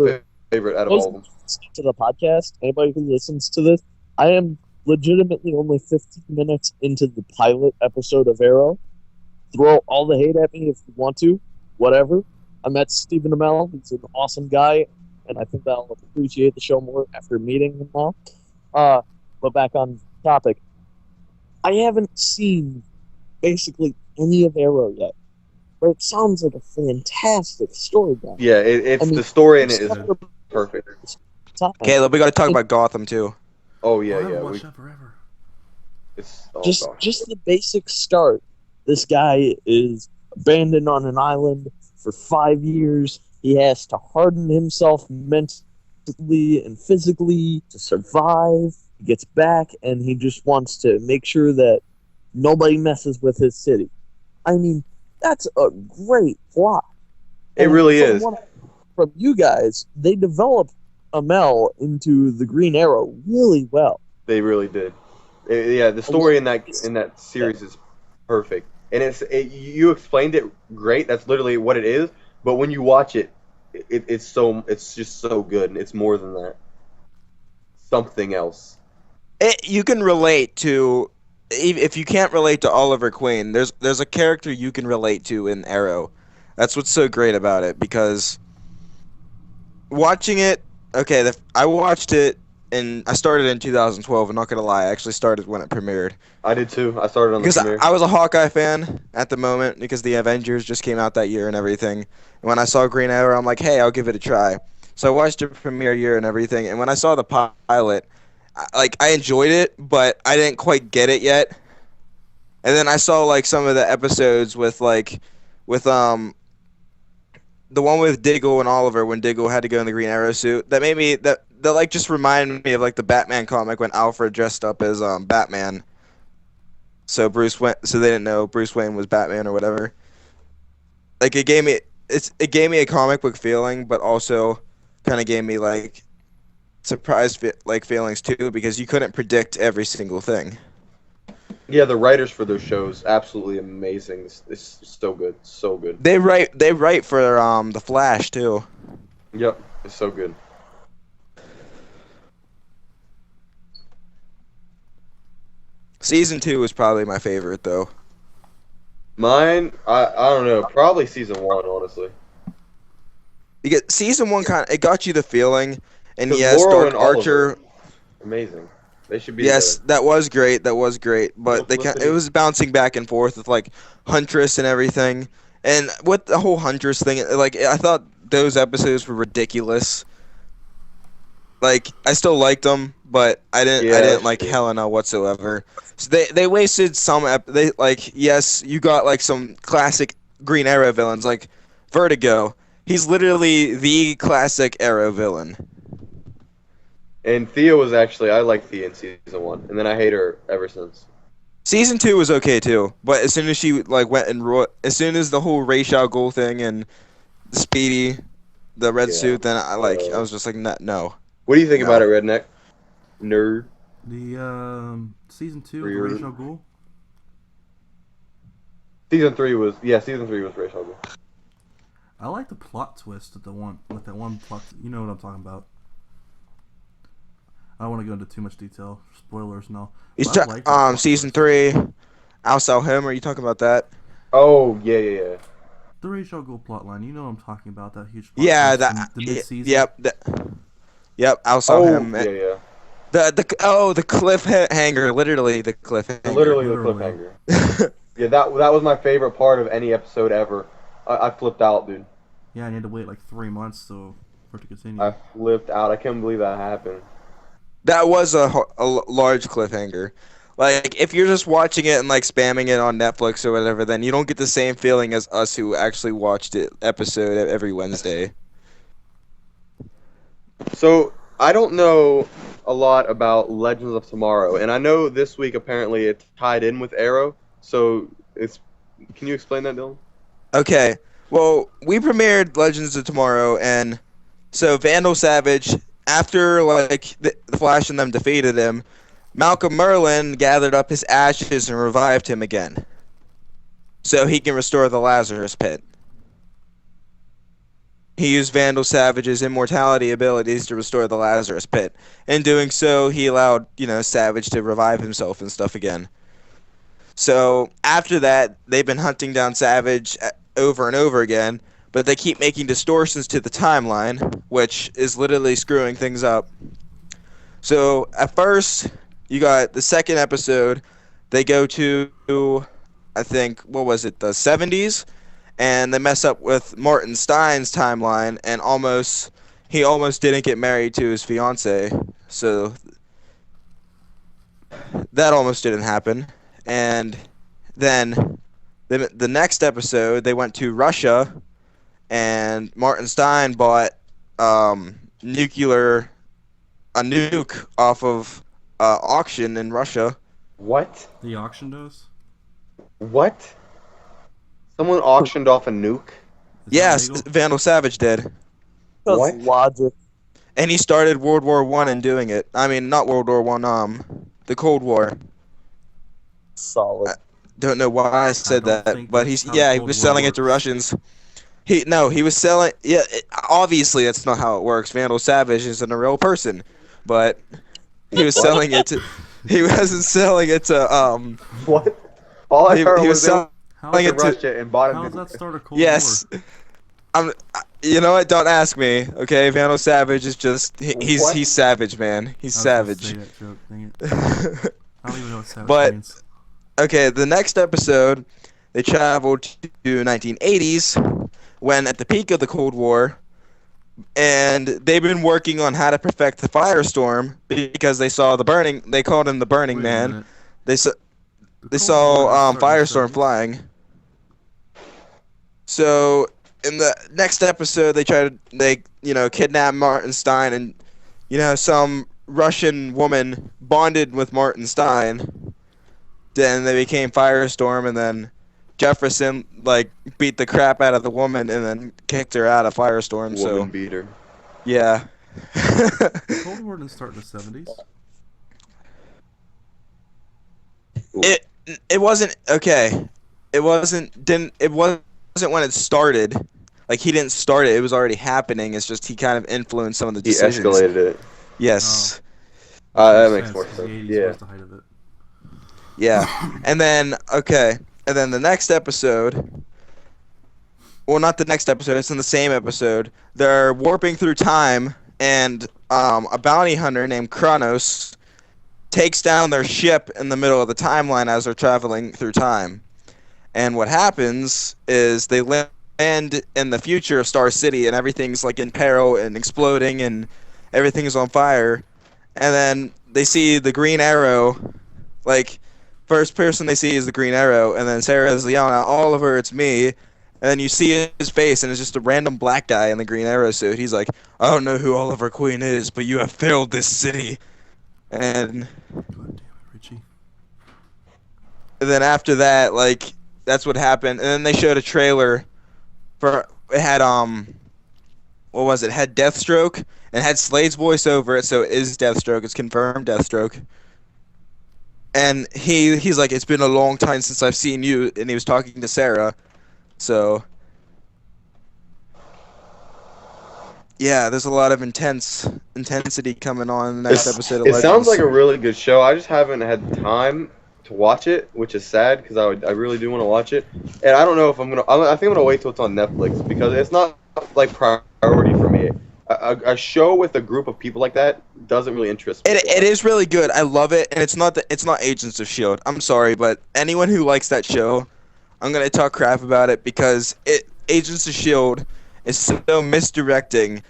Speaker 1: favorite out of all of them.
Speaker 3: Listen to the podcast. Anybody who listens to this, I am legitimately only 15 minutes into the pilot episode of Arrow. Throw all the hate at me if you want to, whatever. I met Stephen Amell. He's an awesome guy, and I think I'll appreciate the show more after meeting him now. But back on topic, I haven't seen basically any of Arrow yet, but it sounds like a fantastic story. Guy.
Speaker 1: Yeah, it's
Speaker 3: I mean,
Speaker 1: the story in it is perfect.
Speaker 2: Caleb, we got to talk about Gotham too.
Speaker 1: Oh
Speaker 4: I
Speaker 1: yeah,
Speaker 4: haven't
Speaker 1: yeah.
Speaker 4: watched that forever.
Speaker 1: It's
Speaker 3: Just the basic start. This guy is abandoned on an island for 5 years. He has to harden himself mentally and physically to survive. He gets back and he just wants to make sure that nobody messes with his city. I mean, that's a great plot.
Speaker 1: It
Speaker 3: And
Speaker 1: really
Speaker 3: from
Speaker 1: is.
Speaker 3: From you guys, they developed Amell into the Green Arrow really well.
Speaker 1: They really did. Yeah, the story in that series is perfect, and you explained it great. That's literally what it is. But when you watch it, it's just so good, and it's more than that. Something else.
Speaker 2: You can relate to, if you can't relate to Oliver Queen, there's a character you can relate to in Arrow. That's what's so great about it, because watching it, okay, I watched it I started in 2012. I'm not gonna lie, I actually started when it premiered.
Speaker 1: I did too. I started on the
Speaker 2: Because
Speaker 1: premiere.
Speaker 2: I was a Hawkeye fan at the moment because the Avengers just came out that year and everything. And when I saw Green Arrow, I'm like, hey, I'll give it a try. So I watched the premiere year and everything. And when I saw the pilot, I enjoyed it, but I didn't quite get it yet. And then I saw like some of the episodes with the one with Diggle and Oliver when Diggle had to go in the Green Arrow suit. That made me that like just reminded me of like the Batman comic when Alfred dressed up as Batman. So so they didn't know Bruce Wayne was Batman or whatever. Like it gave me a comic book feeling, but also kind of gave me like feelings too because you couldn't predict every single thing.
Speaker 1: Yeah, the writers for those shows absolutely amazing. It's so good, so good.
Speaker 2: They write for the Flash too.
Speaker 1: Yep, it's so good.
Speaker 2: Season 2 was probably my favorite though.
Speaker 1: Mine, I don't know, probably season 1, honestly.
Speaker 2: You get season 1 it got you the feeling, and
Speaker 1: 'Cause
Speaker 2: yes,
Speaker 1: Laurel
Speaker 2: Dark
Speaker 1: and Oliver,
Speaker 2: Archer.
Speaker 1: amazing. They should be.
Speaker 2: Yes,
Speaker 1: together.
Speaker 2: that was great. That was great, but it was bouncing back and forth with like Huntress and everything, and with the whole Huntress thing, like I thought those episodes were ridiculous. Like I still liked them, but I didn't like Helena whatsoever. So they wasted some. Yes, you got like some classic Green Arrow villains like Vertigo. He's literally the classic Arrow villain.
Speaker 1: And Thea was actually, I like Thea in season 1, and then I hate her ever since.
Speaker 2: Season 2 was okay too, but as soon as she like went and as soon as the whole Ra's al Ghul thing and the Speedy, the red suit, then I was just like no.
Speaker 1: What do you think about it, Redneck? Nerd.
Speaker 4: The season 2 of Ra's al Ghul.
Speaker 1: Season 3 was Ra's al Ghul.
Speaker 4: I like the plot twist with that one plot. You know what I'm talking about. I don't want to go into too much detail, spoilers and all.
Speaker 2: Season 3, Al Salhem. Are you talking about that?
Speaker 1: Oh yeah.
Speaker 4: The Ra's al Ghul plotline. You know what I'm talking about. That huge.
Speaker 2: Yeah,
Speaker 4: the mid-season.
Speaker 2: Yep. Al Salhem.
Speaker 1: Yeah.
Speaker 2: The cliffhanger. Literally the cliffhanger.
Speaker 1: Literally the cliffhanger. Yeah, that was my favorite part of any episode ever. I flipped out, dude.
Speaker 4: Yeah, I had to wait like 3 months for it to continue.
Speaker 1: I flipped out. I couldn't believe that happened.
Speaker 2: That was a large cliffhanger. Like, if you're just watching it and, like, spamming it on Netflix or whatever, then you don't get the same feeling as us who actually watched it episode every Wednesday.
Speaker 1: So, I don't know a lot about Legends of Tomorrow, and I know this week apparently it tied in with Arrow, so can you explain that, Dylan?
Speaker 2: Okay. Well, we premiered Legends of Tomorrow, and so Vandal Savage, after like the Flash and them defeated him, Malcolm Merlin gathered up his ashes and revived him again, so he can restore the Lazarus Pit. He used Vandal Savage's immortality abilities to restore the Lazarus Pit. In doing so, he allowed Savage to revive himself and stuff again. So after that, they've been hunting down Savage over and over again, but they keep making distortions to the timeline, which is literally screwing things up. So at first, you got the second episode, they go to, I think, what was it, the 70s? And they mess up with Martin Stein's timeline, and he almost didn't get married to his fiance. So that almost didn't happen. And then the next episode, they went to Russia, and Martin Stein bought a nuke off of auction in Russia.
Speaker 1: What?
Speaker 4: The auction does?
Speaker 1: What? Someone auctioned off a nuke?
Speaker 2: Yes, Vandal Savage did.
Speaker 1: What?
Speaker 3: Logic.
Speaker 2: And he started World War I in doing it. I mean, not World War I, the Cold War.
Speaker 3: Solid.
Speaker 2: Don't know why I said that, but he was selling it to Russians. He was selling. Yeah, obviously that's not how it works. Vandal Savage isn't a real person, but he was selling it to. He wasn't selling it to.
Speaker 1: What? All I heard
Speaker 2: he
Speaker 1: was
Speaker 2: selling
Speaker 1: it to Russia and bought a nuke.
Speaker 4: How does that start a Cold
Speaker 2: War? You know what? Don't ask me. Okay, Vandal Savage is just
Speaker 1: What?
Speaker 2: he's savage, man. He's savage.
Speaker 4: Say that joke. Dang it. I don't even know what savage
Speaker 2: But
Speaker 4: means.
Speaker 2: okay, the next episode, they traveled to 1980s, when at the peak of the Cold War, and they've been working on how to perfect the Firestorm because they saw the burning. They called him the Burning
Speaker 4: Wait a
Speaker 2: Man.
Speaker 4: minute.
Speaker 2: They saw
Speaker 4: The
Speaker 2: they
Speaker 4: Cold War
Speaker 2: saw
Speaker 4: didn't start in the
Speaker 2: Firestorm
Speaker 4: 70s.
Speaker 2: flying. So in the next episode, they kidnap Martin Stein, and some Russian woman bonded with Martin Stein. Then they became Firestorm, and then Jefferson beat the crap out of the woman and then kicked her out of Firestorm.
Speaker 1: Woman beater.
Speaker 2: Yeah.
Speaker 4: The Cold War didn't start in the 70s.
Speaker 2: It wasn't okay. It wasn't when it started. Like, he didn't start it. It was already happening. It's just he kind of influenced some of the
Speaker 1: He
Speaker 2: decisions.
Speaker 1: escalated it.
Speaker 2: Yes.
Speaker 1: That makes more
Speaker 4: 'cause
Speaker 1: sense.
Speaker 4: The 80s
Speaker 1: Yeah.
Speaker 4: was the height of it.
Speaker 2: Yeah. And then the next episode. Well, not the next episode. It's in the same episode. They're warping through time, and a bounty hunter named Kronos takes down their ship in the middle of the timeline as they're traveling through time. And what happens is they land in the future of Star City, and everything's like in peril and exploding, and everything's on fire. And then they see the Green Arrow, like, first person they see is the Green Arrow, and then Sarah's yelling out, "Oliver, it's me." And then you see his face, and it's just a random black guy in the Green Arrow suit. He's like, "I don't know who Oliver Queen is, but you have failed this city." And
Speaker 4: God damn it, Richie.
Speaker 2: then after that, that's what happened. And then they showed a trailer for it had what was it? It had Deathstroke and had Slade's voice over it, so it is Deathstroke. It's confirmed Deathstroke. And he's like, "It's been a long time since I've seen you," and he was talking to Sarah. So yeah, there's a lot of intensity coming on in the next episode of
Speaker 1: It
Speaker 2: Legends.
Speaker 1: sounds like a really good show. I just haven't had time to watch it, which is sad because I really do want to watch it. And I don't know if I'm gonna. I think I'm gonna wait till it's on Netflix because it's not like priority for me. A show with a group of people like that doesn't really interest me.
Speaker 2: It is really good. I love it, and it's not Agents of Shield. I'm sorry, but anyone who likes that show, I'm gonna talk crap about it because Agents of Shield is so misdirecting,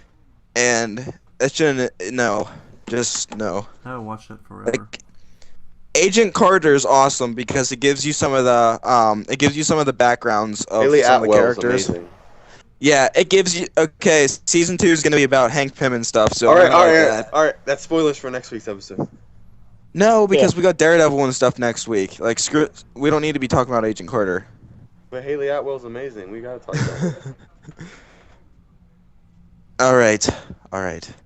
Speaker 2: and that shouldn't. No, just no.
Speaker 4: I haven't watched that forever.
Speaker 2: Like, Agent Carter is awesome because it gives you some of the backgrounds of
Speaker 1: Haley
Speaker 2: some of the
Speaker 1: Atwell is
Speaker 2: characters.
Speaker 1: amazing.
Speaker 2: Yeah, it gives you. Okay, season 2 is gonna be about Hank Pym and stuff. So
Speaker 1: All right,
Speaker 2: I'm gonna like that.
Speaker 1: all right. That's spoilers for next week's episode.
Speaker 2: No, because we got Daredevil and stuff next week. Like, screw it. We don't need to be talking about Agent Carter.
Speaker 1: But Haley Atwell's amazing. We gotta talk about it.
Speaker 2: All right.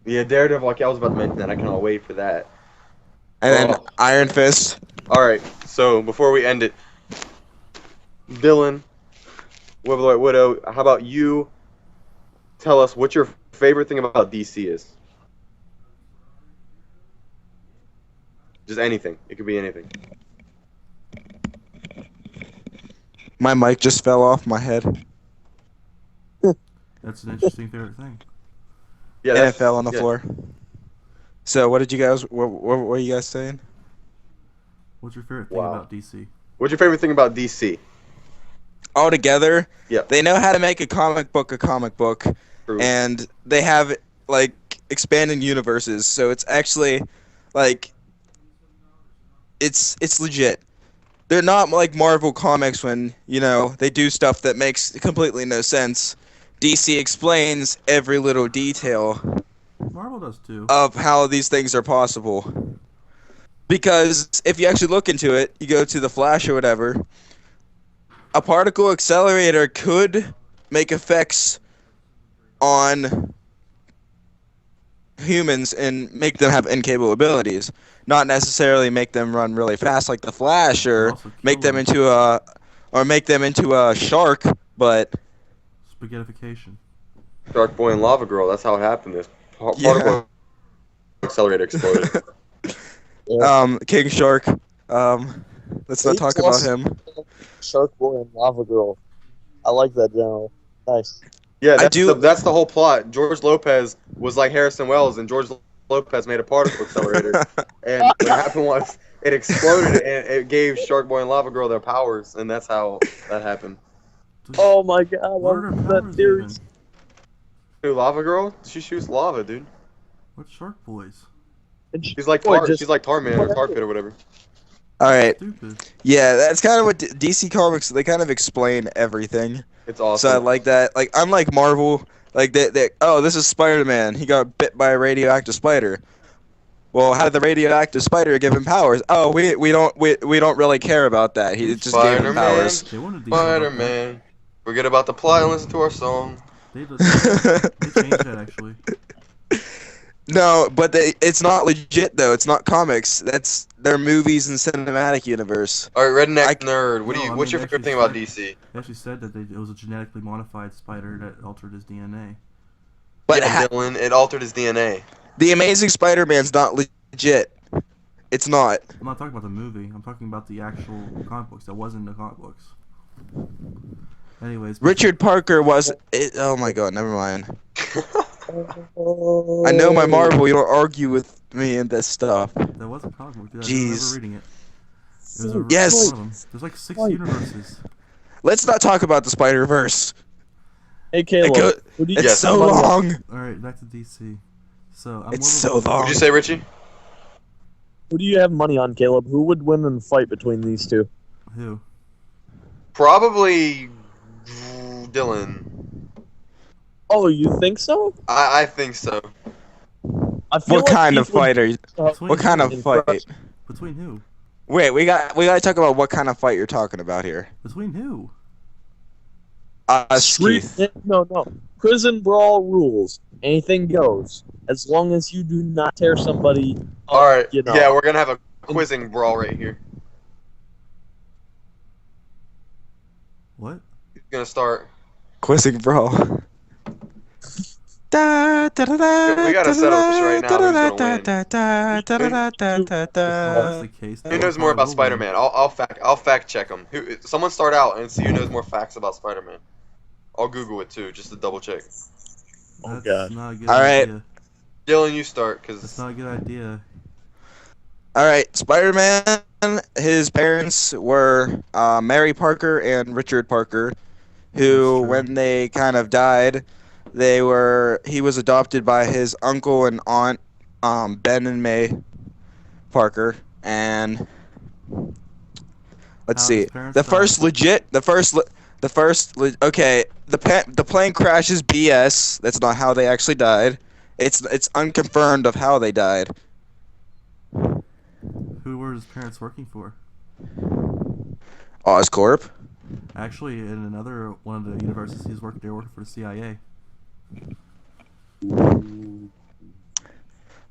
Speaker 1: Yeah, Daredevil. Like I was about to mention that. I cannot wait for that.
Speaker 2: And then
Speaker 1: Oh.
Speaker 2: Iron Fist.
Speaker 1: All right. So before we end it, Dylan, Web White Widow, how about you? Tell us what your favorite thing about DC is. Just anything. It could be anything.
Speaker 2: My mic just fell off my head.
Speaker 4: That's an interesting favorite thing.
Speaker 1: Yeah,
Speaker 2: And it fell on the
Speaker 1: yeah.
Speaker 2: floor. So what did you guys? What were you guys saying?
Speaker 4: What's your favorite thing
Speaker 1: Wow.
Speaker 4: about DC?
Speaker 1: What's your favorite thing about DC?
Speaker 2: All together,
Speaker 1: Yeah.
Speaker 2: they know how to make a comic book,
Speaker 1: True.
Speaker 2: and they have like expanding universes. So it's actually like it's legit. They're not like Marvel comics when they do stuff that makes completely no sense. DC explains every little detail
Speaker 4: Marvel does too.
Speaker 2: of how these things are possible. Because if you actually look into it, you go to the Flash or whatever, a particle accelerator could make effects on humans and make them have incapable abilities. Not necessarily make them run really fast like the Flash or
Speaker 4: Also
Speaker 2: make
Speaker 4: kill
Speaker 2: them into a shark, but
Speaker 4: Spaghettification.
Speaker 1: Shark Boy and Lava Girl. That's how it happened. This
Speaker 2: Yeah.
Speaker 1: particle accelerator exploded.
Speaker 2: King Shark. Let's not talk about him.
Speaker 3: Shark Boy and Lava Girl. I like that general. Nice.
Speaker 1: Yeah,
Speaker 2: I do.
Speaker 1: that's the whole plot. George Lopez was like Harrison Wells, and George Lopez made a particle accelerator. And what happened was it exploded, and it gave Shark Boy and Lava Girl their powers, and that's how that happened.
Speaker 4: Dude,
Speaker 3: Oh my god,
Speaker 4: what are
Speaker 3: I
Speaker 4: their
Speaker 3: love that
Speaker 4: powers
Speaker 3: theory.
Speaker 4: even?
Speaker 1: Dude, Lava Girl, she shoots lava, dude.
Speaker 4: What Shark Boys?
Speaker 3: And
Speaker 1: She's like
Speaker 3: boy,
Speaker 1: She's like Tar Man or Tar
Speaker 3: whatever.
Speaker 1: Pit or whatever.
Speaker 2: All right.
Speaker 4: Stupid.
Speaker 2: Yeah, that's kind of what DC Comics. They kind of explain everything.
Speaker 1: It's
Speaker 2: So I
Speaker 1: awesome.
Speaker 2: like that. Like unlike Marvel, like oh, this is Spider-Man. He got bit by a radioactive spider. Well, how did the radioactive spider give him powers? Oh, we don't really care about that. He just gave him
Speaker 1: Spider-Man.
Speaker 2: powers.
Speaker 4: They wanted detail about that.
Speaker 1: Spider-Man. Forget about the plot and listen to our song.
Speaker 4: They changed that actually.
Speaker 2: No, but it's not legit though. It's not comics. That's their movies and cinematic universe.
Speaker 1: All right, Redneck
Speaker 2: I-
Speaker 1: Nerd. What's your favorite thing about DC?
Speaker 4: They actually said that it was a genetically modified spider that altered his DNA.
Speaker 2: But
Speaker 1: Yeah, Dylan, it altered his DNA.
Speaker 2: the Amazing Spider-Man's not legit. It's not.
Speaker 4: I'm not talking about the movie. I'm talking about the actual comic books. That wasn't in the comic books. Anyways,
Speaker 2: Richard Parker was. Oh my god, never mind. I know my Marvel. You don't argue with me in this stuff.
Speaker 4: That was a comic book. Dude. I remember
Speaker 2: Jeez.
Speaker 4: reading it. It was
Speaker 2: Yes.
Speaker 4: one of them. There's like 6 universes.
Speaker 2: Let's not talk about the Spider-Verse.
Speaker 3: Hey Caleb, who do you
Speaker 2: It's
Speaker 1: Yes.
Speaker 2: so
Speaker 3: money on?
Speaker 2: long.
Speaker 4: All right, back to DC. So I'm
Speaker 2: It's
Speaker 4: more of
Speaker 2: so
Speaker 4: a-
Speaker 2: long.
Speaker 1: What'd you say, Richie?
Speaker 3: Who do you have money on, Caleb? Who would win in a fight between these two?
Speaker 4: Who?
Speaker 1: Probably Dylan.
Speaker 3: Oh, you think so?
Speaker 1: I think so.
Speaker 3: I feel
Speaker 2: What
Speaker 3: like
Speaker 2: kind
Speaker 3: he
Speaker 2: of
Speaker 3: would,
Speaker 2: fighter?
Speaker 3: uh,
Speaker 2: What kind of fight?
Speaker 3: Impressive.
Speaker 4: Between who?
Speaker 2: Wait, we got to talk about what kind of fight you're talking about here.
Speaker 4: Between who?
Speaker 3: Street?
Speaker 2: Keith.
Speaker 3: No. Prison brawl rules. Anything goes. As long as you do not tear somebody up,
Speaker 1: All right.
Speaker 3: you know.
Speaker 1: Yeah, we're gonna have a quizzing brawl right here.
Speaker 4: What?
Speaker 1: Who's gonna start?
Speaker 2: Quizzing brawl.
Speaker 1: We gotta settle this right now. Who's gonna
Speaker 4: If that's the case,
Speaker 1: Who
Speaker 4: then
Speaker 1: knows more
Speaker 4: I
Speaker 1: about
Speaker 4: will win.
Speaker 1: Spider-Man? I'll fact check them. Someone start out and see who knows more facts about Spider-Man. I'll Google it too, just to double check.
Speaker 3: Oh,
Speaker 4: That's
Speaker 3: God.
Speaker 4: not a good
Speaker 2: All right.
Speaker 4: idea.
Speaker 1: Dylan, you start,
Speaker 4: That's
Speaker 1: cause
Speaker 4: not a good idea.
Speaker 2: All right, Spider-Man. His parents were Mary Parker and Richard Parker,
Speaker 4: That's
Speaker 2: who,
Speaker 4: true.
Speaker 2: when they kind of died, he was adopted by his uncle and aunt, Ben and May Parker, and let's
Speaker 4: How
Speaker 2: see,
Speaker 4: his parents
Speaker 2: okay, the plane crash is BS. That's not how they actually died. It's unconfirmed of how they died.
Speaker 4: Who were his parents working for?
Speaker 2: Oscorp.
Speaker 4: Actually, in another one of the universes, they were working for the CIA.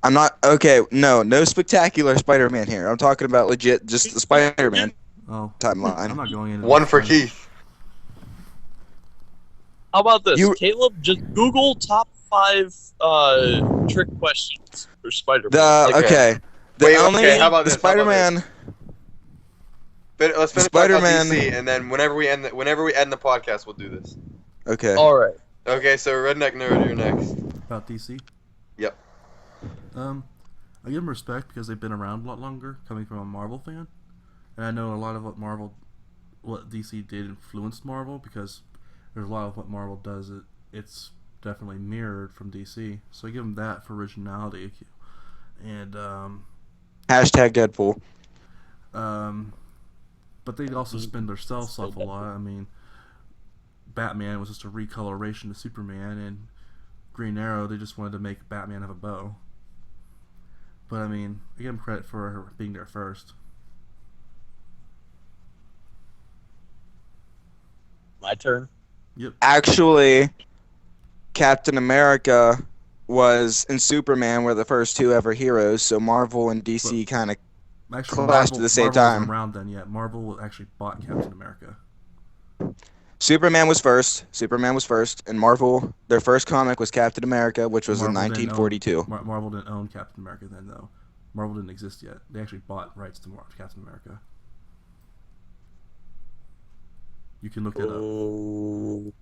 Speaker 2: I'm not okay. No spectacular Spider-Man here. I'm talking about legit, just the Spider-Man
Speaker 4: Oh,
Speaker 2: timeline.
Speaker 4: I'm not going into
Speaker 1: one
Speaker 4: this
Speaker 1: for
Speaker 4: then.
Speaker 1: Keith.
Speaker 3: How about this?
Speaker 2: You-
Speaker 3: Caleb, just Google top 5 trick questions for Spider-Man.
Speaker 2: The
Speaker 3: Like,
Speaker 2: okay. The
Speaker 1: Wait,
Speaker 2: only
Speaker 1: okay, how about
Speaker 2: the
Speaker 1: this? How about
Speaker 2: Spider-Man.
Speaker 1: Let's finish talking about
Speaker 2: Spider-Man-
Speaker 1: DC, and then whenever we end the podcast, we'll do this.
Speaker 2: Okay.
Speaker 3: all right.
Speaker 1: Okay, so Redneck Nerd, you're next.
Speaker 4: About DC.
Speaker 1: Yep.
Speaker 4: I give them respect because they've been around a lot longer, coming from a Marvel fan, and I know a lot of what DC did influenced Marvel because there's a lot of what Marvel does. It's definitely mirrored from DC, so I give them that for originality. And
Speaker 2: Hashtag Deadpool.
Speaker 4: but they also spin themselves off a lot. I mean, Batman was just a recoloration of Superman, and Green Arrow, they just wanted to make Batman have a bow. But I mean, I give them credit for being there first.
Speaker 3: My turn.
Speaker 4: Yep.
Speaker 2: Actually, Captain America and Superman were the first two ever heroes, so Marvel and DC kind of
Speaker 4: Actually,
Speaker 2: clashed at the same
Speaker 4: Marvel wasn't
Speaker 2: time.
Speaker 4: around then yet. Marvel actually bought Captain America.
Speaker 2: Superman was first, and Marvel, their first comic was Captain America, which was in
Speaker 4: Marvel didn't
Speaker 2: 1942.
Speaker 4: Marvel didn't own Captain America then, though. Marvel didn't exist yet. They actually bought rights to Captain America. You can look it up.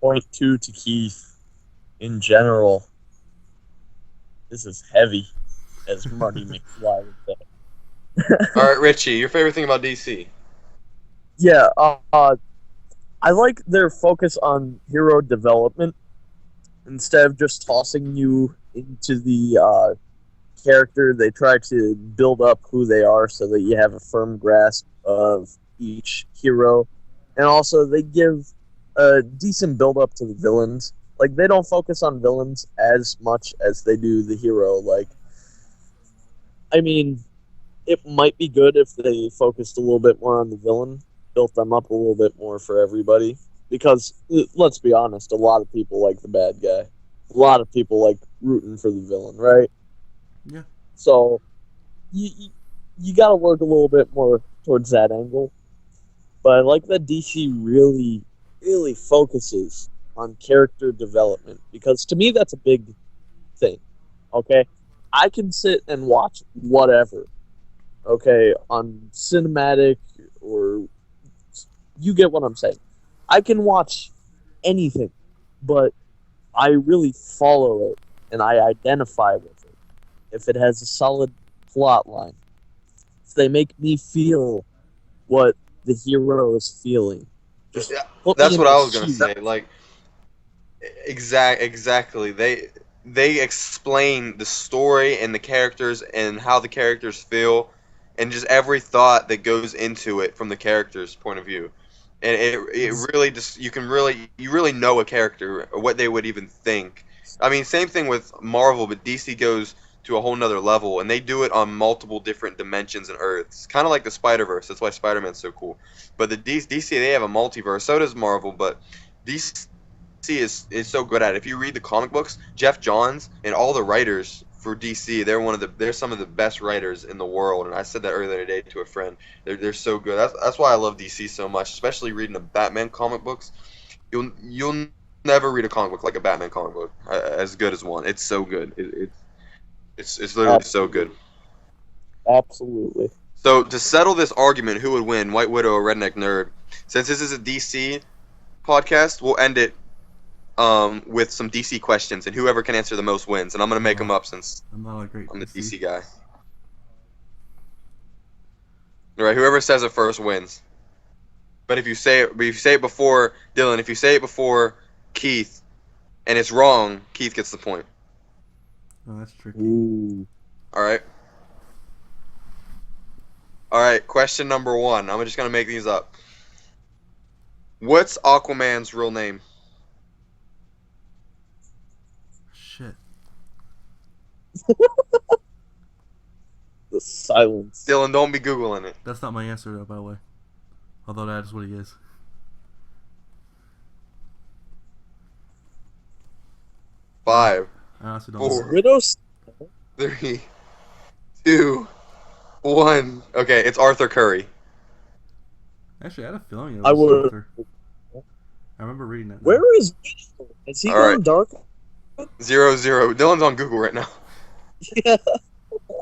Speaker 3: 0.2 to Keith. In general, this is heavy, as Marty McFly would say.
Speaker 1: All right, Richie, your favorite thing about DC?
Speaker 3: Yeah, I like their focus on hero development instead of just tossing you into the character. They try to build up who they are so that you have a firm grasp of each hero, and also they give a decent build up to the villains. Like they don't focus on villains as much as they do the hero. Like, I mean, it might be good if they focused a little bit more on the villain, built them up a little bit more for everybody. Because let's be honest, a lot of people like the bad guy. A lot of people like rooting for the villain, right?
Speaker 4: Yeah.
Speaker 3: So you got to work a little bit more towards that angle. But I like that DC really, really focuses on character development because to me that's a big thing. Okay, I can sit and watch whatever. Okay, on cinematic or you get what I'm saying. I can watch anything, but I really follow it and I identify with it. If it has a solid plot line, if they make me feel what the hero is feeling, just
Speaker 1: Yeah,
Speaker 3: put me
Speaker 1: that's
Speaker 3: in
Speaker 1: what
Speaker 3: the
Speaker 1: I was gonna
Speaker 3: shoes.
Speaker 1: say. Like, exactly. They explain the story and the characters and how the characters feel, and just every thought that goes into it from the character's point of view. And it really just you really know a character or what they would even think. I mean, same thing with Marvel, but DC goes to a whole nother level, and they do it on multiple different dimensions and Earths, kind of like the Spider-Verse. That's why Spider-Man's so cool. But the DC, they have a multiverse. So does Marvel, but DC is so good at it. If you read the comic books, Jeff Johns and all the writers for DC, they're some of the best writers in the world. And I said that earlier today to a friend. They're so good. That's why I love DC so much, especially reading the Batman comic books. You'll never read a comic book like a Batman comic book as good as one. It's so good. It's literally so good.
Speaker 3: Absolutely.
Speaker 1: So to settle this argument, who would win, White Widow or Redneck Nerd? Since this is a DC podcast, we'll end it with some DC questions, and whoever can answer the most wins. And I'm gonna make them up since
Speaker 4: I'm not a great
Speaker 1: I'm the
Speaker 4: DC.
Speaker 1: DC guy. All right, whoever says it first wins. But if you say it before Dylan, if you say it before Keith, and it's wrong, Keith gets the point.
Speaker 4: Oh, that's tricky.
Speaker 3: Ooh.
Speaker 1: All right. All right. Question number 1. I'm just gonna make these up. What's Aquaman's real name?
Speaker 4: Shit.
Speaker 3: The silence.
Speaker 1: Dylan, don't be googling it.
Speaker 4: That's not my answer, though, by the way. Although that is what he is.
Speaker 1: Five,
Speaker 4: I honestly don't
Speaker 1: Four.
Speaker 4: know.
Speaker 3: Widow's
Speaker 1: 3, 2, 1. Okay, it's Arthur Curry.
Speaker 4: Actually, I had a feeling it
Speaker 3: I
Speaker 4: was
Speaker 3: would-
Speaker 4: Arthur. I remember reading it.
Speaker 3: Where is Widow? Has he
Speaker 1: All
Speaker 3: gone
Speaker 1: right.
Speaker 3: dark?
Speaker 1: 0-0. Dylan's on Google right now.
Speaker 3: Yeah.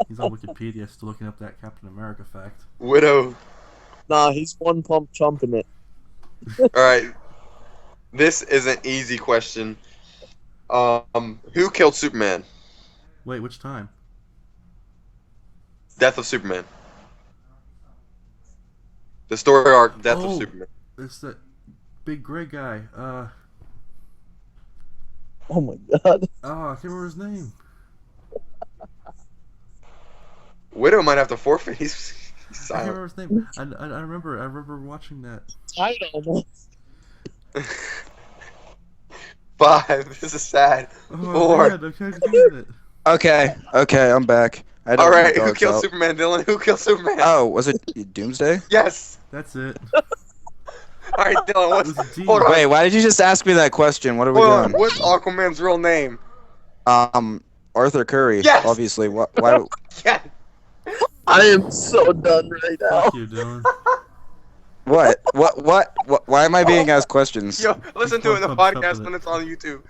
Speaker 4: He's on Wikipedia still looking up that Captain America fact.
Speaker 1: Widow.
Speaker 3: Nah, he's one pump chumping it.
Speaker 1: All right. This is an easy question. Who killed Superman?
Speaker 4: Wait, which time?
Speaker 1: Death of Superman. The story arc, Death of
Speaker 4: Oh.
Speaker 1: Superman.
Speaker 4: It's that big gray guy.
Speaker 3: Oh my god.
Speaker 4: Oh, I can't remember his name.
Speaker 1: Widow might have to forfeit. He's
Speaker 4: I can't
Speaker 1: silent.
Speaker 4: remember his name. I remember watching that.
Speaker 3: Tired almost.
Speaker 1: 5. This is sad.
Speaker 4: Oh,
Speaker 1: 4.
Speaker 4: man, I can't do it.
Speaker 2: Okay, I'm back. I
Speaker 1: All
Speaker 2: don't
Speaker 1: right.
Speaker 2: know
Speaker 1: Who
Speaker 2: dogs
Speaker 1: killed
Speaker 2: out.
Speaker 1: Superman, Dylan? Who killed Superman?
Speaker 2: Oh, was it Doomsday?
Speaker 1: Yes.
Speaker 4: That's it.
Speaker 1: All right, Dylan.
Speaker 4: It
Speaker 1: What's
Speaker 4: was a D.
Speaker 1: hold on?
Speaker 2: Wait, why did you just ask me that question? What are we
Speaker 1: Hold on.
Speaker 2: doing?
Speaker 1: What's Aquaman's real name?
Speaker 2: Arthur Curry.
Speaker 1: Yes!
Speaker 2: Obviously. Why?
Speaker 1: Yeah.
Speaker 3: I am so done right now.
Speaker 4: Fuck you, Dylan.
Speaker 2: What? Why am I being asked questions?
Speaker 1: Yo, listen to it in the
Speaker 4: Fuck up
Speaker 1: podcast
Speaker 4: with
Speaker 1: when
Speaker 4: it.
Speaker 1: it's on YouTube.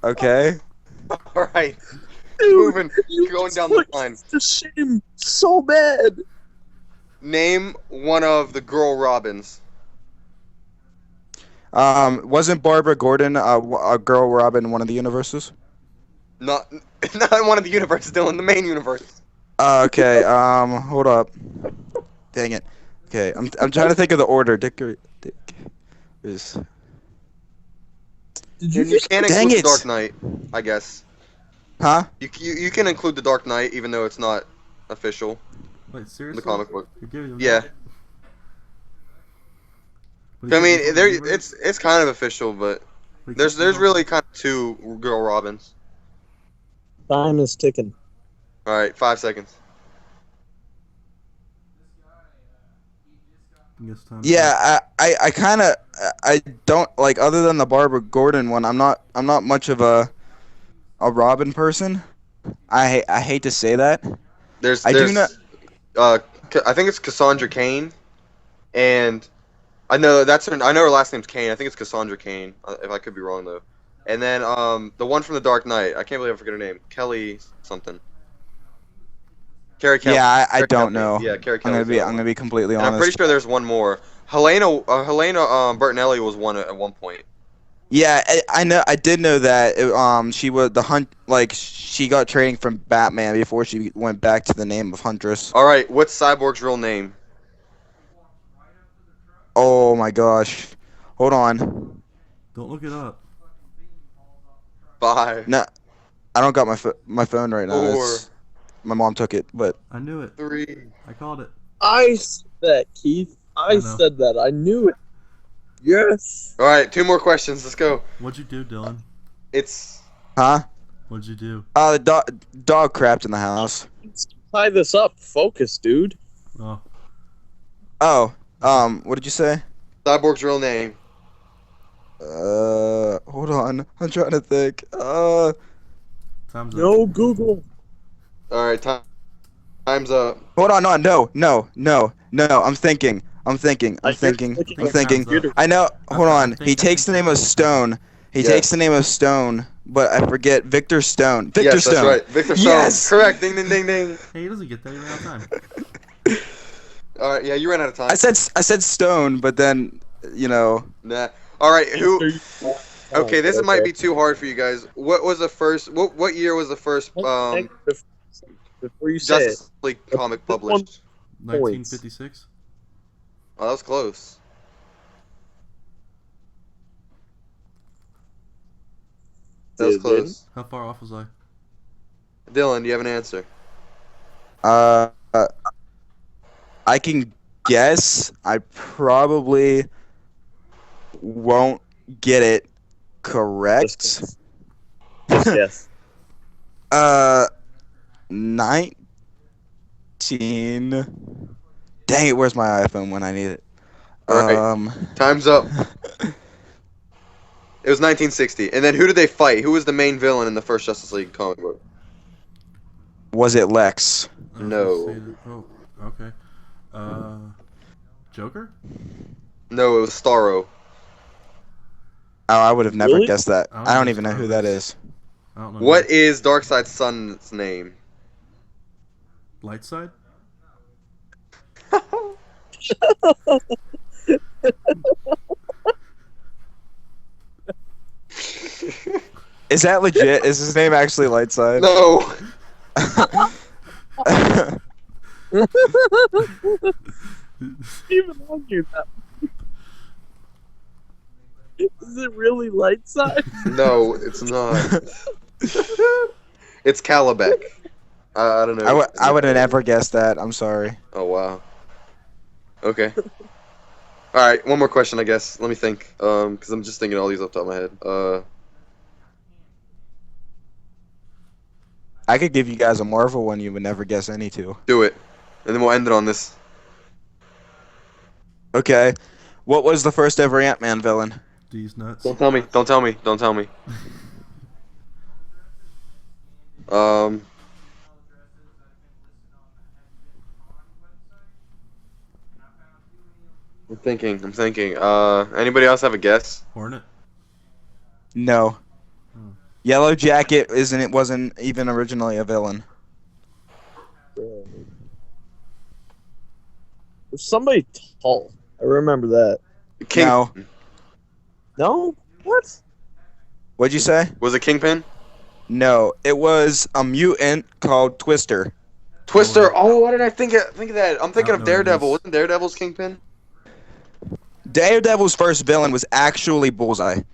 Speaker 2: Okay.
Speaker 1: All right.
Speaker 3: Dude,
Speaker 1: Moving.
Speaker 3: you
Speaker 1: Going
Speaker 3: just
Speaker 1: down the
Speaker 3: put
Speaker 1: line.
Speaker 3: to shame so bad.
Speaker 1: Name one of the girl Robins.
Speaker 2: Wasn't Barbara Gordon a girl Robin in one of the universes?
Speaker 1: Not not in one of the universes, Dylan. The main universe.
Speaker 2: Okay. Hold up. Dang it. Okay, I'm trying to think of the order. Dick is.
Speaker 3: Did you
Speaker 1: And you
Speaker 3: just
Speaker 1: can
Speaker 2: Dang
Speaker 1: include the
Speaker 2: it.
Speaker 1: Dark Knight, I guess.
Speaker 2: Huh?
Speaker 1: You can include the Dark Knight even though it's not official
Speaker 4: Wait,
Speaker 1: in
Speaker 4: seriously?
Speaker 1: the comic book.
Speaker 4: You're giving them
Speaker 1: Yeah.
Speaker 4: that? But
Speaker 1: I
Speaker 4: you
Speaker 1: mean,
Speaker 4: can't
Speaker 1: there
Speaker 4: include the universe?
Speaker 1: it's kind of official, but
Speaker 4: But you
Speaker 1: there's
Speaker 4: can't include
Speaker 1: really kind of two girl Robins.
Speaker 3: time is ticking?
Speaker 1: All right, 5 seconds.
Speaker 4: Guess time to
Speaker 2: Yeah, I kind of I don't like other than the Barbara Gordon one. I'm not much of a Robin person. I hate to say that.
Speaker 1: There's
Speaker 2: I do not.
Speaker 1: I think it's Cassandra Cain, and I know that's her. I know her last name's Kane. I think it's Cassandra Cain. If I could be wrong though. And then the one from the Dark Knight. I can't believe I forget her name. Kelly something. Carrie Kelly.
Speaker 2: Yeah, I
Speaker 1: Carrie
Speaker 2: don't
Speaker 1: Kelly.
Speaker 2: know.
Speaker 1: Yeah, Carrie
Speaker 2: I'm
Speaker 1: Kelly's the other
Speaker 2: gonna
Speaker 1: one.
Speaker 2: be completely
Speaker 1: And I'm pretty
Speaker 2: honest.
Speaker 1: sure there's one more. Helena Bertinelli was one at one point.
Speaker 2: Yeah, I know. I did know that. She was the hunt. Like she got training from Batman before she went back to the name of Huntress.
Speaker 1: All right, what's Cyborg's real name?
Speaker 2: Oh my gosh. Hold on.
Speaker 4: Don't look it up.
Speaker 1: 5,
Speaker 2: No, I don't got my phone right now.
Speaker 1: 4,
Speaker 2: It's my mom took it, but
Speaker 4: I knew it.
Speaker 1: 3.
Speaker 4: I called it.
Speaker 3: I said that, Keith.
Speaker 4: I
Speaker 3: I
Speaker 4: know.
Speaker 3: said that. I knew it. Yes.
Speaker 1: All right, 2 more questions. Let's go.
Speaker 4: What'd you do, Dylan?
Speaker 1: It's
Speaker 2: huh?
Speaker 4: What'd you do?
Speaker 2: The dog crapped in the house.
Speaker 3: Let's tie this up. Focus, dude.
Speaker 4: Oh,
Speaker 2: Oh, what did you say?
Speaker 1: Cyborg's real name.
Speaker 2: Hold on. I'm trying to think.
Speaker 4: time's up.
Speaker 3: No Google.
Speaker 1: All right, time's up.
Speaker 2: Hold on. No. I'm thinking. I'm thinking.
Speaker 3: I
Speaker 2: I'm
Speaker 3: hear
Speaker 2: thinking.
Speaker 3: clicking
Speaker 2: I'm
Speaker 3: on
Speaker 2: thinking.
Speaker 4: computer.
Speaker 2: I know. Hold
Speaker 4: I
Speaker 2: on.
Speaker 4: think-
Speaker 2: He
Speaker 4: I
Speaker 2: takes the
Speaker 4: think-
Speaker 2: name of Stone. He
Speaker 1: Yes.
Speaker 2: takes the name of Stone, but I forget Victor Stone. Victor
Speaker 1: Yes,
Speaker 2: Stone.
Speaker 1: that's right. Victor Stone.
Speaker 2: Yes!
Speaker 1: Correct. Ding, ding, ding, ding.
Speaker 4: Hey, he doesn't get that. He ran out of time.
Speaker 1: All right, yeah, you ran out of time.
Speaker 2: I said Stone, but then
Speaker 1: Nah. All right, who? Okay, this
Speaker 3: Oh,
Speaker 1: might be too hard for you guys. What was the first? What year was the first
Speaker 3: Before you say it,
Speaker 1: Justice League comic
Speaker 3: This one-
Speaker 1: published?
Speaker 4: 1956.
Speaker 1: Oh, that was close. That was
Speaker 3: Dylan?
Speaker 1: close.
Speaker 4: How far off was I?
Speaker 1: Dylan, do you have an answer?
Speaker 2: I can guess. I probably won't get it correct.
Speaker 3: yes.
Speaker 2: 19. Dang it! Where's my iPhone when I need it?
Speaker 1: All right. Time's up. It was 1960. And then who did they fight? Who was the main villain in the first Justice League comic book?
Speaker 2: Was it Lex?
Speaker 4: I was
Speaker 1: No.
Speaker 4: gonna say that- Oh, okay. Joker?
Speaker 1: No, it was Starro.
Speaker 2: Oh, I would have never
Speaker 3: Really?
Speaker 2: guessed that.
Speaker 4: I don't
Speaker 2: I don't
Speaker 4: know
Speaker 2: even know who
Speaker 4: Starbucks.
Speaker 2: that is.
Speaker 4: I don't know.
Speaker 1: What is Darkseid's son's name?
Speaker 4: Light side?
Speaker 2: Is that legit? Is his name actually Lightside?
Speaker 1: No.
Speaker 3: Even argue that. Is it really light side?
Speaker 1: No, it's not. It's Calabec. I don't know.
Speaker 2: I would have never guessed that. I'm sorry.
Speaker 1: Oh wow. Okay. All right, one more question, I guess. Let me think. Because I'm just thinking all these off the top of my head.
Speaker 2: I could give you guys a Marvel one you would never guess any two.
Speaker 1: Do it, and then we'll end it on this.
Speaker 2: Okay. What was the first ever Ant-Man villain?
Speaker 4: These nuts.
Speaker 1: Don't tell me. Don't tell me. Don't tell me. I'm thinking. I'm thinking. Anybody else have a guess?
Speaker 4: Hornet?
Speaker 2: No.
Speaker 4: Hmm.
Speaker 2: Yellow Jacket wasn't even originally a villain.
Speaker 3: There's somebody tall. I remember that.
Speaker 1: King.
Speaker 2: No.
Speaker 3: No? What?
Speaker 2: What'd you say?
Speaker 1: Was it Kingpin?
Speaker 2: No, it was a mutant called Twister.
Speaker 1: Twister. Oh, why did I think of that? I'm thinking
Speaker 4: I
Speaker 1: of
Speaker 4: don't know what it
Speaker 1: Daredevil.
Speaker 4: is.
Speaker 1: Wasn't Daredevil's Kingpin?
Speaker 2: Daredevil's first villain was actually Bullseye.
Speaker 4: I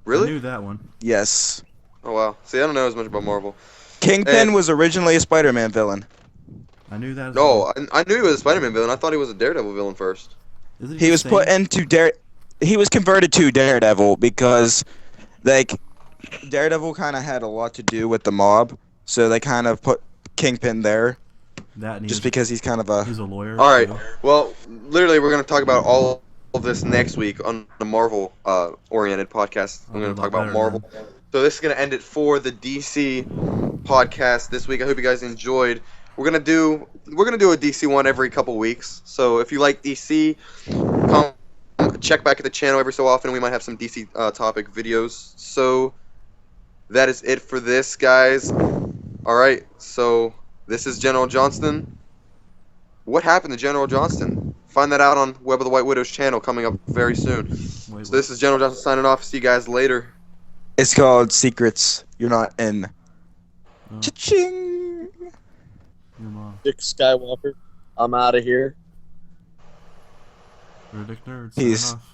Speaker 1: Really?
Speaker 4: knew that one.
Speaker 2: Yes.
Speaker 1: Oh wow. See, I don't know as much about Marvel.
Speaker 2: Kingpin
Speaker 1: And-
Speaker 2: was originally a Spider-Man villain.
Speaker 4: I knew that. As
Speaker 1: No,
Speaker 4: well.
Speaker 1: I knew he was a Spider-Man villain. I thought he was a Daredevil villain first.
Speaker 4: Isn't
Speaker 2: He
Speaker 4: the
Speaker 2: was put
Speaker 4: same?
Speaker 2: into He was converted to Daredevil because, like, Daredevil kind of had a lot to do with the mob, so they kind of put Kingpin there
Speaker 4: that. And
Speaker 2: just because he's kind of a.
Speaker 4: he's a lawyer.
Speaker 1: All right.
Speaker 4: too.
Speaker 1: Well, literally, we're gonna talk about all of this next week on the Marvel oriented podcast.
Speaker 4: I'll
Speaker 1: I'm
Speaker 4: do
Speaker 1: gonna
Speaker 4: a
Speaker 1: talk
Speaker 4: lot
Speaker 1: about
Speaker 4: better
Speaker 1: Marvel. So this is gonna end it for the DC podcast this week. I hope you guys enjoyed. We're gonna do a DC one every couple weeks. So if you like DC, come check back at the channel every so often. We might have some DC topic videos. So that is it for this, guys. All right. So this is General Johnston. What happened to General Johnston? Find that out on Web of the White Widow's channel coming up very soon.
Speaker 4: Wait,
Speaker 1: So this is General Johnston signing off. See you guys later.
Speaker 2: It's called Secrets You're Not In.
Speaker 4: Oh,
Speaker 2: Cha-ching!
Speaker 4: your mom.
Speaker 3: Dick Skywalker. I'm out of here.
Speaker 4: You're a dick nerd.
Speaker 2: Peace.
Speaker 4: Sign off.